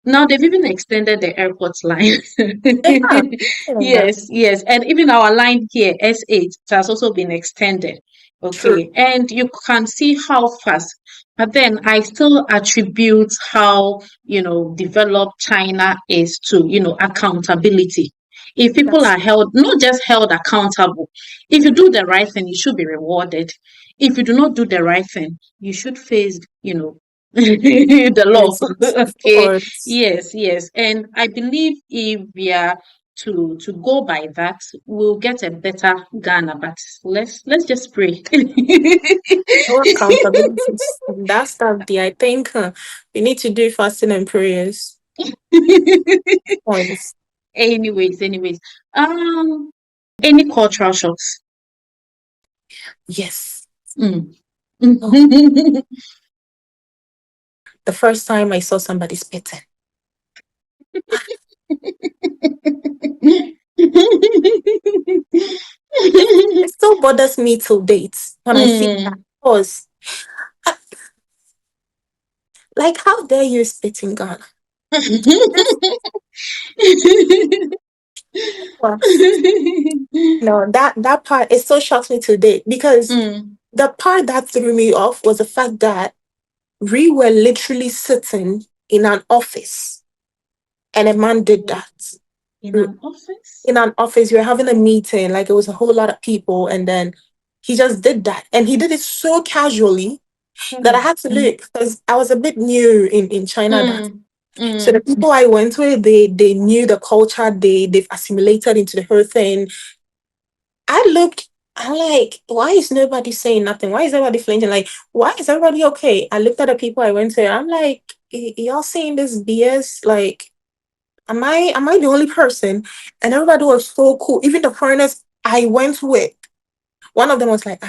now they've even extended the airport line. they have. Saying that. Yes, yes. And even our line here, S8, it has also been extended. True. Okay. And you can see how fast. But then I still attribute how, developed China is to, accountability. If people That's are held, not just held accountable, if you do the right thing, you should be rewarded. If you do not do the right thing, you should face, the law. reasons. Of Okay. course. Yes, yes. And I believe if we are to go by that, we'll get a better Ghana. But let's just pray. No accountabilities. And that stuff, I think we need to do fasting and prayers. Points. Anyways. Um, any cultural shocks? Yes. Mm. Oh, the first time I saw somebody spitting. It still bothers me till date when I see that. Mm. Because, like, how dare you spit in Ghana? This was no that part it still shocks me to date because Mm. the part that threw me off was the fact that we were literally sitting in an office and a man did Wait, that. in an office? In an office, we were having a meeting, like it was a whole lot of people, and then he just did that. And he did it so casually that I Mm. had to look because I was a bit new in China that. Mm. So the Mm. people I went with, they knew the culture, they've assimilated into the whole thing. I looked, I'm like, why is nobody saying nothing? Why is everybody flinching? Like, why is everybody okay? I looked at the people I went to, and I'm like, y'all seeing this BS? Like, am I the only person? And everybody was so cool. Even the foreigners I went with, one of them was like,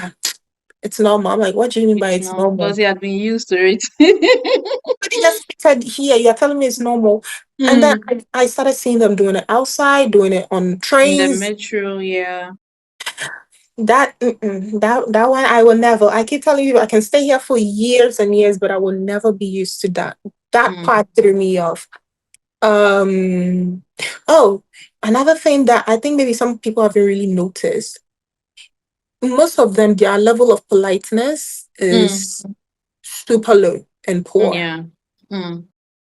it's normal. I'm like, what do you mean by It's it's not because normal? he had been used to it. Nobody just said here, you're telling me it's normal. And then Mm. I started seeing them doing it outside, doing it on In the trains. metro, yeah. That one I will never. I keep telling you I can stay here for years and years, but I will never be used to that. That Mm. part threw me off. Um oh, another thing that I think maybe some people haven't really noticed. most of them, their level of politeness Mm. is super low and poor. Yeah. Mm.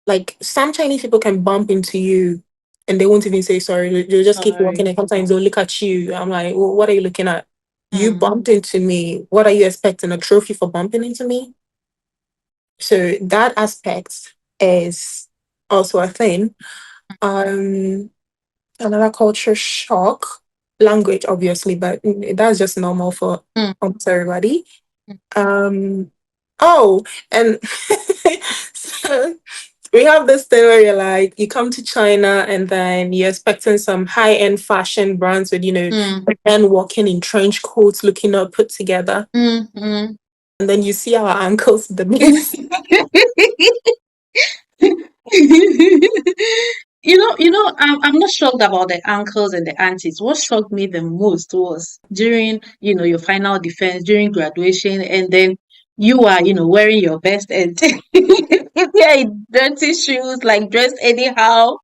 Like some Chinese people can bump into you and they won't even say sorry. They'll just keep walking Sorry. and sometimes they'll look at you. I'm like, well, what are you looking at? You Mm. bumped into me. What are you expecting? A trophy for bumping into me? So that aspect is also a thing. Um, Another culture shock, language, obviously, but that's just normal for Mm. almost everybody. Um, oh, and so we have this thing where you're like, you come to China and then you're expecting some high end fashion brands with, Mm. men walking in trench coats, looking all put together. Mm. Mm. And then you see our ankles, the base. I'm not shocked about the uncles and the aunties. What shocked me the most was during, your final defense, during graduation, and then you are, wearing your best and yeah, in dirty shoes, like dressed anyhow.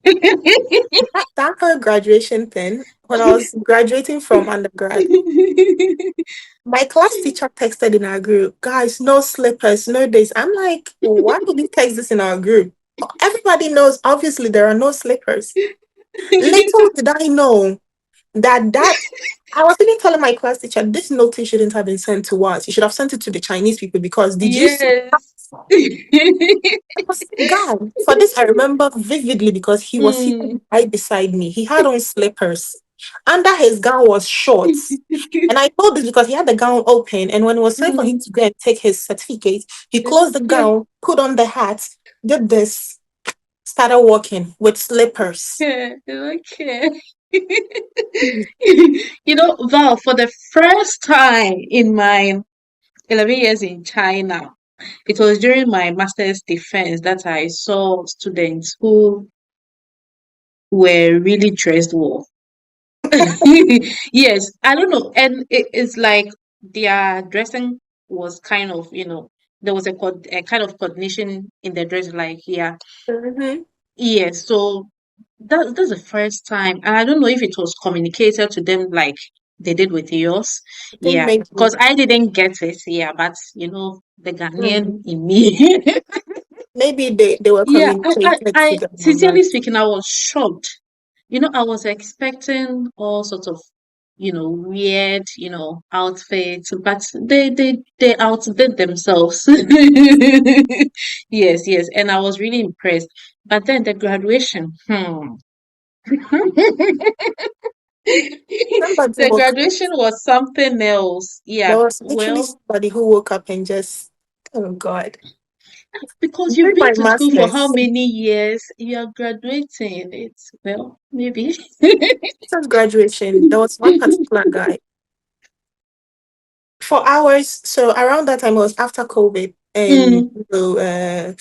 That whole graduation thing, when I was graduating from undergrad, my class teacher texted in our group, guys, no slippers, no this. I'm like, why would you text this in our group? Everybody knows, obviously, there are no slippers. Little did I know that I was even telling my class teacher, this notice shouldn't have been sent to us. You should have sent it to the Chinese people because did you see? Yes. God, for this I remember vividly because he was Mm. sitting right beside me. He had on slippers. Under his gown was shorts. And I know this because he had the gown open. And when it was time for him Mm. to go and take his certificate, he closed the Okay. gown, put on the hat, did this, started walking with slippers. Okay. Okay. Val, for the first time in my 11 years in China, it was during my master's defense that I saw students who were really dressed well. Yes, I don't know. And it's like their dressing was kind of, there was a kind of coordination in their dress, like, yeah. Mm-hmm. Yes, so that's the first time, and I don't know if it was communicated to them like they did with yours. I think Yeah, maybe. because I didn't get it. Yeah, but the Mm. Ghanaian in me. Maybe they were Yeah, I, communicated to I, them, but sincerely speaking, I was shocked. I was expecting all sorts of, weird, outfits, but they outdid themselves. Yes, yes, and I was really impressed. But then the graduation, somebody the woke up. graduation was something else. There Yeah, was literally well, somebody who woke up and just, oh God. because you've During been my to school for how master's, many years? You are graduating. It's, well, maybe. master's graduation, there was one particular guy. For hours, so around that time it was after COVID, and Mm,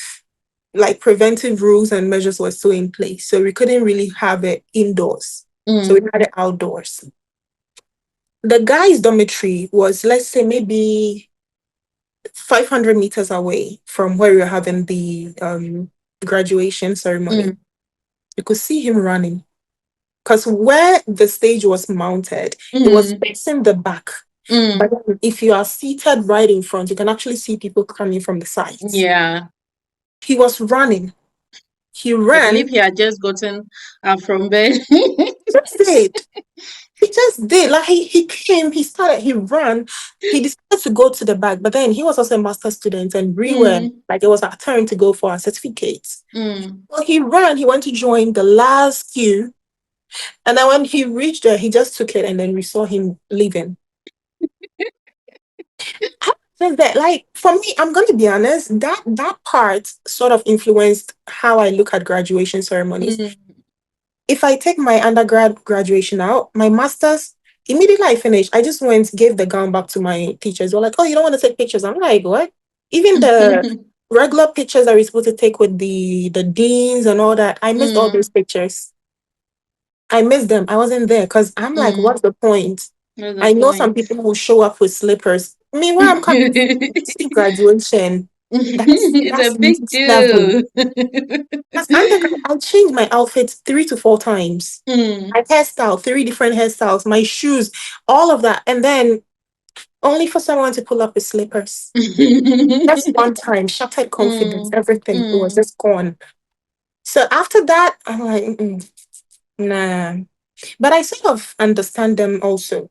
like preventive rules and measures were still in place. So we couldn't really have it indoors. So we mm, had it outdoors. The guy's dormitory was, let's say, maybe 500 meters away from where we were having the graduation ceremony. mm, You could see him running because where the stage was mounted, it was mm, facing the back. But mm. if you are seated right in front, you can actually see people coming from the sides. Yeah, He was running. He I believe ran, he had just gotten from bed. just did. He just did. Like he came, he started, he ran. He decided to go to the back, but then he was also a master student and we were Mm, like it was our turn to go for our certificates. mm. So he ran, he went to join the last queue. And then when he reached there, he just took it and then we saw him leaving. So that, like, for me, I'm going to be honest, that part sort of influenced how I look at graduation ceremonies. Mm, If I take my undergrad graduation out, my master's, immediately I finished, I just went, gave the gown back to my teachers. They were like, oh, you don't want to take pictures? I'm like, what? Even the regular pictures that we're supposed to take with the deans and all that, I missed all those mm, pictures. I missed them. I wasn't there because I'm like, mm. what's the point? What's the I know some point? people will show up with slippers. I mean, where I'm coming from, see graduation. It's a That's big next level. deal. As undergrad, I changed my outfits 3 to 4 times. Mm. My hairstyle, 3 different hairstyles, my shoes, all of that. And then only for someone to pull up with slippers. Just one time, shattered confidence, Mm. everything was Mm. just gone. So after that, I'm like, nah. But I sort of understand them also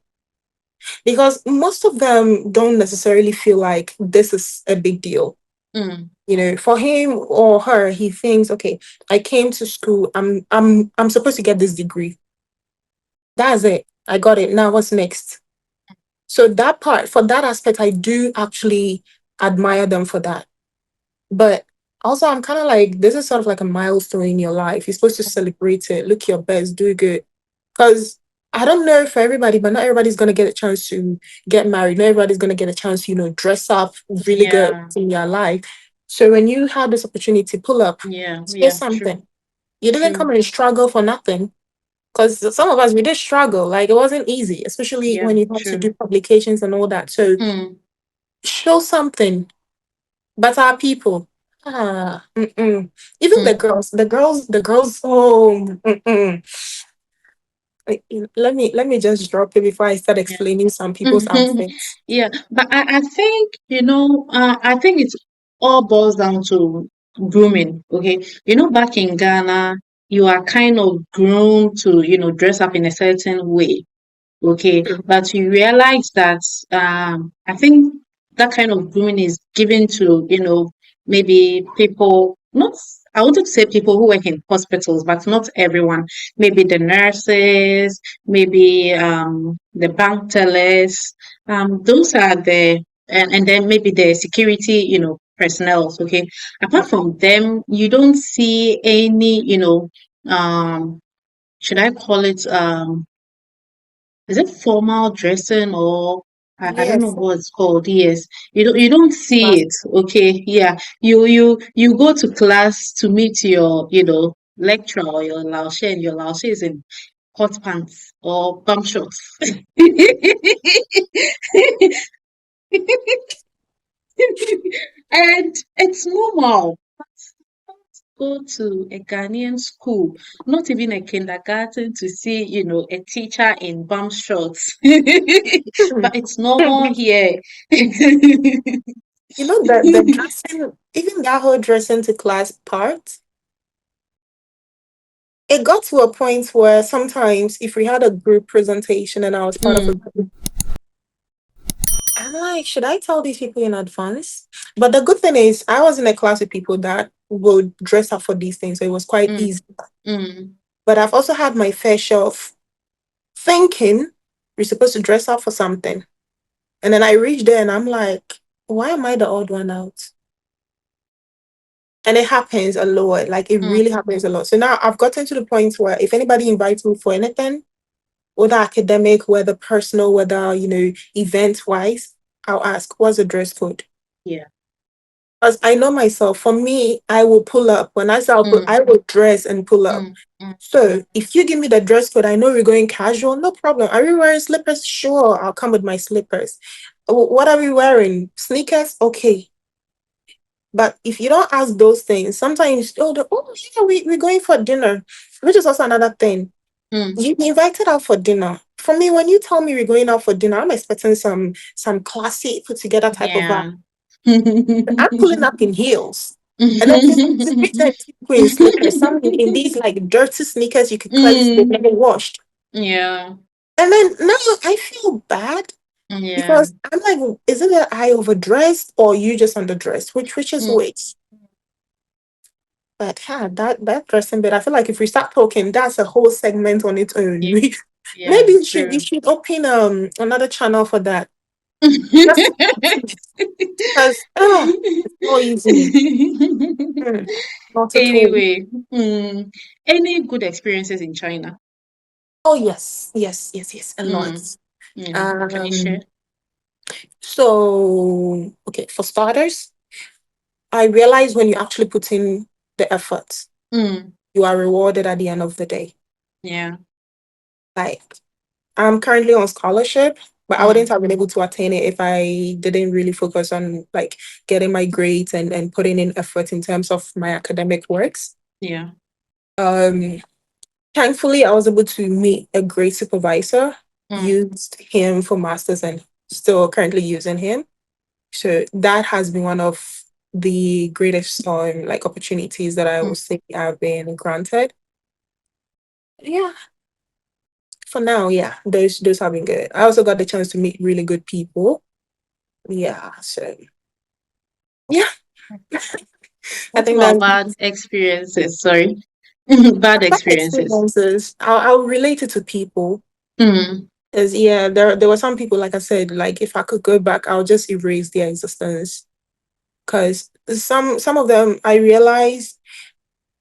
because most of them don't necessarily feel like this is a big deal. Mm. For him or her, he thinks, okay, I came to school, I'm supposed to get this degree. That's it. I got it. Now what's next? So that part, for that aspect, I do actually admire them for that. But also, I'm kind of like, this is sort of like a milestone in your life. You're supposed to celebrate it, look your best, do good. Because I don't know for everybody, but not everybody's going to get a chance to get married. Not everybody's going to get a chance to, dress up really good Yeah. in your life. So when you have this opportunity, pull up, Yeah. say Yeah. True. something. You didn't come True. and struggle for nothing. Because some of us, we did struggle. Like, it wasn't easy, especially Yeah. when you had to True. do publications and all that. So Mm. show something. But our people, even Mm. the girls. Oh, let me just drop it before I start Yeah. explaining some people's Mhm. outfits. Yeah, but I think, I think it's all boils down to grooming. Okay. Back in Ghana, you are kind of groomed to, dress up in a certain way. Okay, but you realize that I think that kind of grooming is given to, maybe people, not, I wanted to say people who work in hospitals, but not everyone. Maybe the nurses, maybe the bank tellers, those are and then maybe the security, personnel. Okay, apart from them, you don't see any, should I call it is it formal dressing or I don't know Yes, what it's called. Yes, you don't see it. Okay, yeah, you go to class to meet your lecturer or your laoshe, and your laoshe is in hot pants or pump shorts, and it's normal. Go to a Ghanaian school, not even a kindergarten, to see, a teacher in bum shorts. But it's normal here. the dressing, even that whole dressing to class part. It got to a point where sometimes if we had a group presentation and I was part of a Mm, group, I'm like, should I tell these people in advance? But the good thing is, I was in a class with people that would dress up for these things, so it was quite mm, easy. mm, But I've also had my fair share of thinking you're supposed to dress up for something. And then I reach there and I'm like, why am I the odd one out? And it happens a lot. Like it mm. really happens a lot. So now I've gotten to the point where if anybody invites me for anything, whether academic, whether personal, whether, event wise, I'll ask, what's the dress code? Yeah. Because I know myself, for me, I will pull up. When I say Mm, I will dress and pull up. mm, mm. So if you give me the dress code, I know we're going casual, no problem. Are we wearing slippers? Sure, I'll come with my slippers. What are we wearing? Sneakers? Okay. But if you don't ask those things, sometimes, yeah, we're going for dinner, which is also another thing. Mm. You be invited out for dinner. For me, when you tell me we're going out for dinner, I'm expecting some classy, put together type of vibe. Yeah. I'm pulling up in heels. And then there's people in slippers, some in these like dirty sneakers you could clearly see they've Mm. never washed. Yeah. And then now I feel bad Yeah. because I'm like, is it that I overdressed or you just underdressed? Which is Mm. which? But yeah, that dressing bit, I feel like if we start talking, that's a whole segment on its own. Yeah. Yeah. Maybe you True. should open another channel for that. Just because it's not easy. Not at all. Anyway, any good experiences in China? Oh yes, yes, yes, yes, a lot. Mm, yeah. Can you share? Um, so okay, for starters, I realize when you actually put in the effort, Mm, you are rewarded at the end of the day. yeah. Like I'm currently on scholarship. But I wouldn't Mm. have been able to attain it if I didn't really focus on like getting my grades and putting in effort in terms of my academic works. Yeah. Um, Thankfully, I was able to meet a great supervisor, Mm. used him for masters, and still currently using him. So that has been one of the greatest like opportunities that I Mm. will say I've been granted. Yeah, for now, yeah, those have been good. I also got the chance to meet really good people. Yeah, so yeah, I What think about that bad experiences? Sorry. Bad bad experiences. experiences. I'll relate it to people. Mm. As yeah, there were some people, like I said, like if I could go back, I'll just erase their existence. Because some of them I realize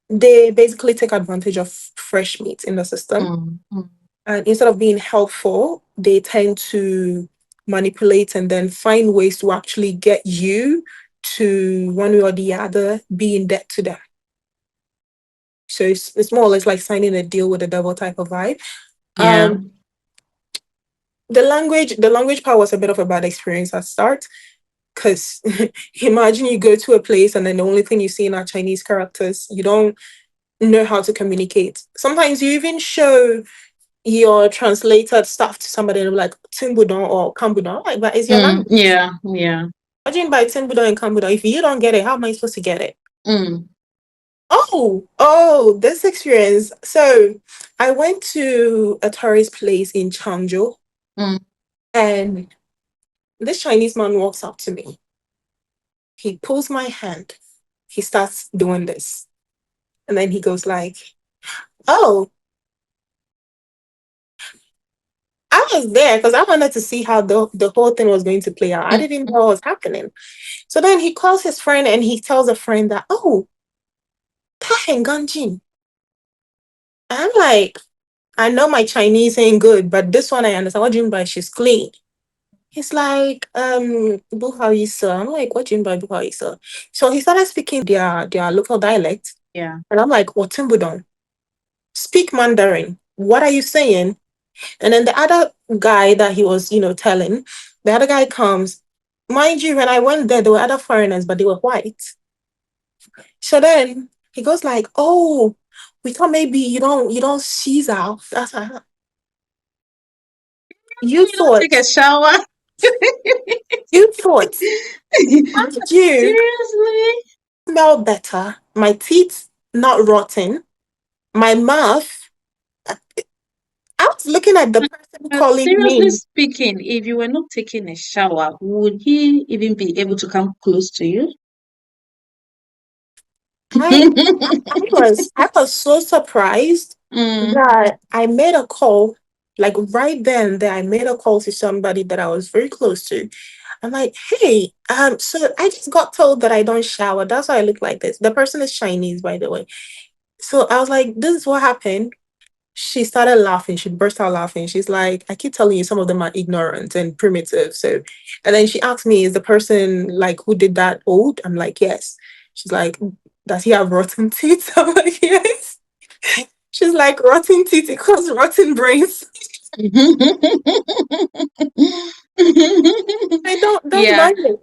they basically take advantage of fresh meat in the system. Mm. Mm. And instead of being helpful, they tend to manipulate and then find ways to actually get you to one way or the other be in debt to them. So it's more or less like signing a deal with the devil type of vibe. Yeah. Um, the language part was a bit of a bad experience at start because imagine you go to a place and then the only thing you see in are Chinese characters. You don't know how to communicate. Sometimes you even show your translated stuff to somebody and they're like Timbudon or Kambudon. Like, but it's your Mm. language. Yeah. Yeah. Imagine by Timbudon and Kambudon. If you don't get it, how am I supposed to get it? Mm. Oh, this experience. So I went to a tourist place in Changzhou Mm. and this Chinese man walks up to me. He pulls my hand. He starts doing this. And then he goes like, oh, I was there because I wanted to see how the whole thing was going to play out. I Mm. didn't know what was happening. So then he calls his friend and he tells a friend that, oh, Ganjin. I'm like, I know my Chinese ain't good, but this one I understand. What do you mean by she's clean? He's like, Buhaisa. I'm like, what do you mean by Buhaisa? So he started speaking their local dialect. Yeah. And I'm like, Otimbudon, speak Mandarin. What are you saying? And then the other guy that he was, telling, the other guy comes. Mind you, when I went there, there were other foreigners, but they were white. So then he goes like, "Oh, we thought maybe you don't seize out. That's you You don't take thought a shower. you thought mind you Seriously? smell better. My teeth not rotten. My mouth. I was looking at the person calling Seriously me. speaking, if you were not taking a shower, would he even be able to come close to you? I I was so surprised Mm. that I made a call. Like right then, that I made a call to somebody that I was very close to. I'm like, hey, so I just got told that I don't shower. That's why I look like this. The person is Chinese, by the way. So I was like, this is what happened. She started laughing. She burst out laughing. She's like, I keep telling you, some of them are ignorant and primitive. So, and then she asked me, is the person like who did that old? I'm like, yes. She's like, does he have rotten teeth? I'm like, yes. She's like, rotten teeth equals rotten brains. I don't Yeah, mind it.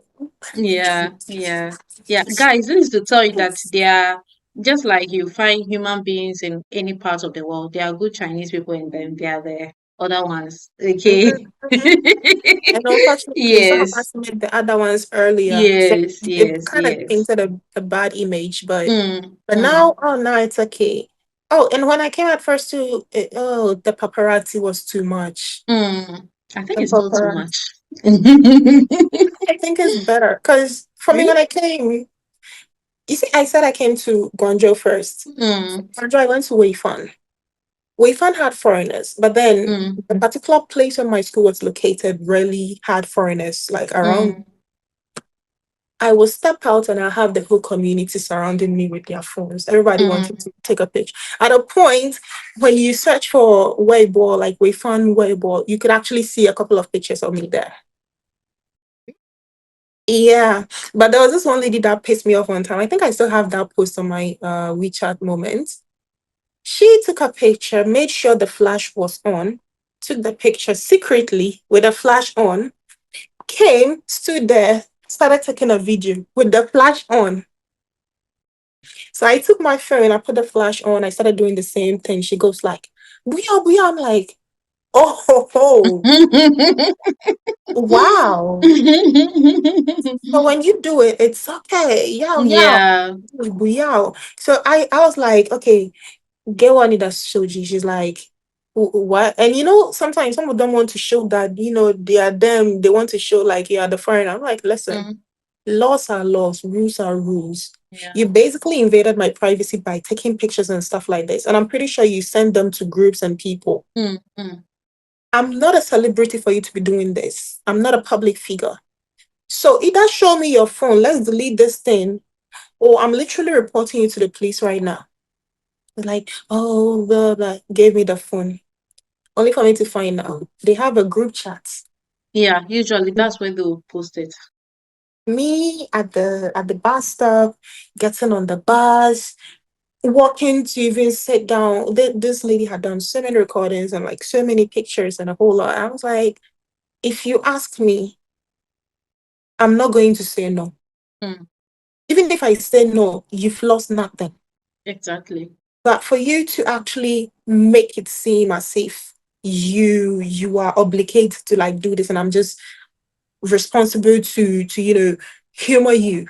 yeah, yeah, yeah. Guys, this is to tell you that they are just like you find human beings in any part of the world. There are good Chinese people and then there are the other ones. Okay. Mhm. And unfortunately, some of Yes, us met the other ones earlier. So yes, it yes, kind of yes. painted a bad image, but Mm, but mm, now, oh no, it's okay. Oh, and when I came at first to the paparazzi was too much. mm. I think The it's still too paparazzi. much. I think it's better because for me when Really? I came, you see, I said I came to Guangzhou first. Mm, Guangzhou, I went to Weifan. Weifan had foreigners, but then mm, the particular place where my school was located really had foreigners like around. mm, I will step out and I have the whole community surrounding me with their phones. Everybody wanted mm, to take a picture. At a point, when you search for Weibo, like we found Weibo, you could actually see a couple of pictures of me there. Yeah, but there was this one lady that pissed me off one time. I think I still have that post on my WeChat moment. She took a picture, made sure the flash was on, took the picture secretly with a flash on, came, stood there, started taking a video with the flash on. So I took my phone, I put the flash on, I started doing the same thing. She goes like, Booyah, booyah. I'm like, oh, ho, ho. Wow. So when you do it, it's okay. Yow, yow. Yeah. Booyah. So I was like, okay, get one in that shoji. She's like, What? And sometimes some of them want to show that, they are them. They want to show like, yeah, the foreigner. I'm like, listen, Mm, laws are laws, rules are rules. yeah. You basically invaded my privacy by taking pictures and stuff like this. And I'm pretty sure you send them to groups and people. Mm, mm, I'm not a celebrity for you to be doing this. I'm not a public figure. So either show me your phone, let's delete this thing, or I'm literally reporting you to the police right now. Like, oh, blah, blah, gave me the phone. Only for me to find out. They have a group chat. yeah. Usually that's when they will post it. Me at the bus stop, getting on the bus, walking to even sit down. This lady had done so many recordings and like so many pictures and a whole lot. I was like, if you ask me, I'm not going to say no. Mm, Even if I say no, you've lost nothing. exactly. But for you to actually make it seem as if you are obligated to like do this, and I'm just responsible to humor you,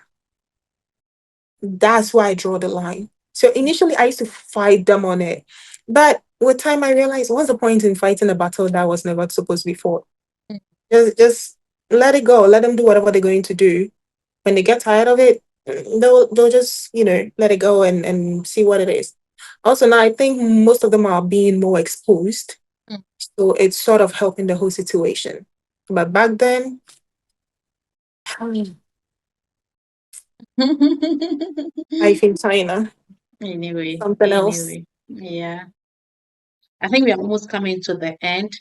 that's why I draw the line. So initially I used to fight them on it, but with time I realized, what's the point in fighting a battle that was never supposed to be fought? Mm, Just let it go, let them do whatever they're going to do. When they get tired of it, they'll just let it go and see what it is. Also, now I think most of them are being more exposed, mm. so it's sort of helping the whole situation. But back then, life in China, Anyway, something else. anyway. Yeah. I think we are almost coming to the end.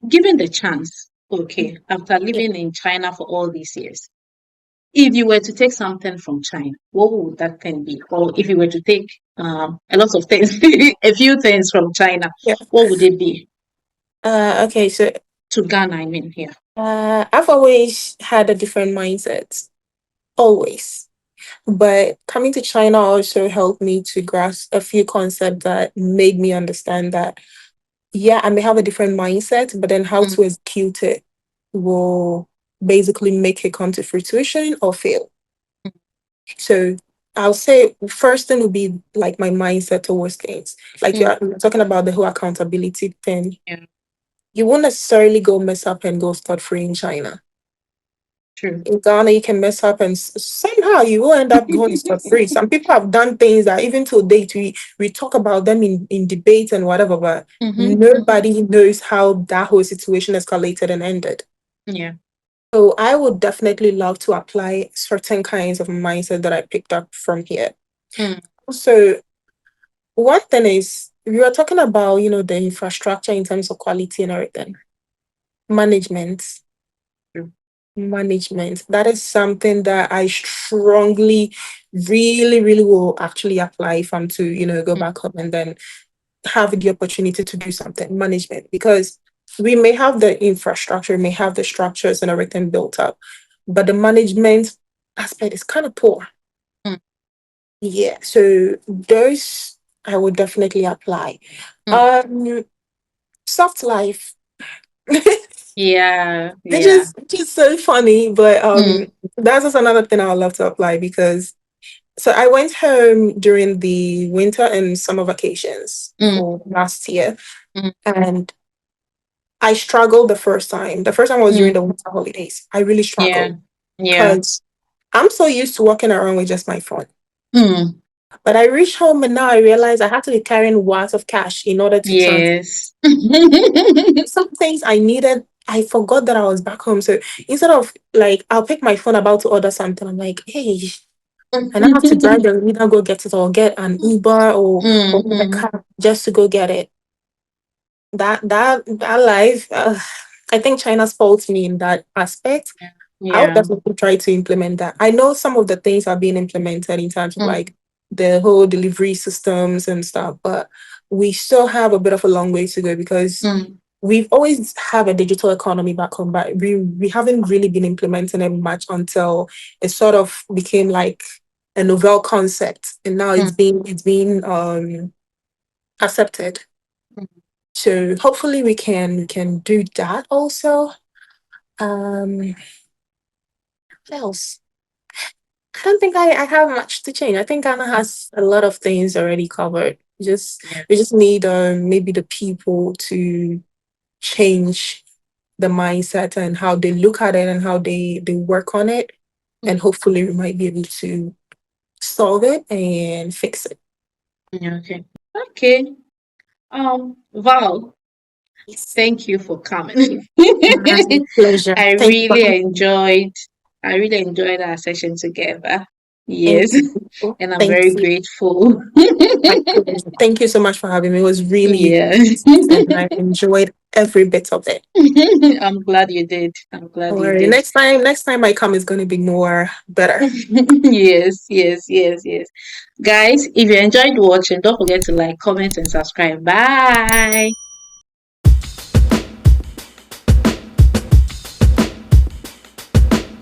Given the chance, okay, after Yeah. living in China for all these years, if you were to take something from China, what would that thing be? Or if you were to take a lot of things, a few things from China, Yeah. what would it be? Okay, so To Ghana, I mean, here. I've always had a different mindset, always. But coming to China also helped me to grasp a few concepts that made me understand that, yeah, I may have a different mindset, but then how Mm, to execute it will basically make it come to fruition or fail. So I'll say first thing would be like my mindset towards things. Like mm, you're talking about the whole accountability thing. yeah, You won't necessarily go mess up and go scot free in China. true. In Ghana, you can mess up and somehow you will end up going scot free. Some people have done things that even till date we talk about them in debates and whatever, but Mm-hmm. nobody knows how that whole situation escalated and ended. Yeah. So I would definitely love to apply certain kinds of mindset that I picked up from here. Mm, So one thing is we were talking about, the infrastructure in terms of quality and everything. Management. true. Management. That is something that I strongly, really, really will actually apply if I'm to, go Mm, back home and then have the opportunity to do something. Management. Because we may have the infrastructure, may have the structures and everything built up, but the management aspect is kind of poor. mm, Yeah. So those I would definitely apply. mm. Um, soft life. Yeah, Which yeah. is just so funny, but Mm, that's just another thing I would love to apply because so I went home during the winter and summer vacations mm, for last year, mm, and I struggled the first time. The first time was during mm. the winter holidays. I really Yeah, struggled yeah. because I'm so used to walking around with just my phone. Mm, But I reached home and now I realized I had to be carrying watts of cash in order to transfer yes. some things I needed. I forgot that I was back home. So instead of like, I'll pick my phone about to order something. I'm like, hey, and I have to drive and either go get it or get an Uber or get a Mm, car just to go get it. That life, I think China's fault me in that aspect. yeah. I would Yeah. definitely try to implement that. I know some of the things are being implemented in terms of Mm, like the whole delivery systems and stuff, but we still have a bit of a long way to go because mm. we've always have a digital economy back home, but we haven't really been implementing it much until it sort of became like a novel concept, and now Mm, it's been accepted. mm, So hopefully we can do that also. Um, what else? I don't think I have much to change. I think Ghana has a lot of things already covered. yeah. We just need maybe the people to change the mindset and how they look at it and how they work on it. And Mm, hopefully we might be able to solve it and fix it. yeah, okay. Okay. Val, Yes. thank you for coming. My pleasure. I Thank you for really having me. enjoyed I really enjoyed our session together. Thank Yes. you. And I'm Thank very you. grateful. My pleasure. Thank you so much for having me. It was really Yeah. and I enjoyed every bit of it. I'm glad you did. I'm glad Don't you worry. did. Next time I come is going to be more better. Yes, yes, yes, yes. Guys, if you enjoyed watching, don't forget to like, comment, and subscribe. Bye.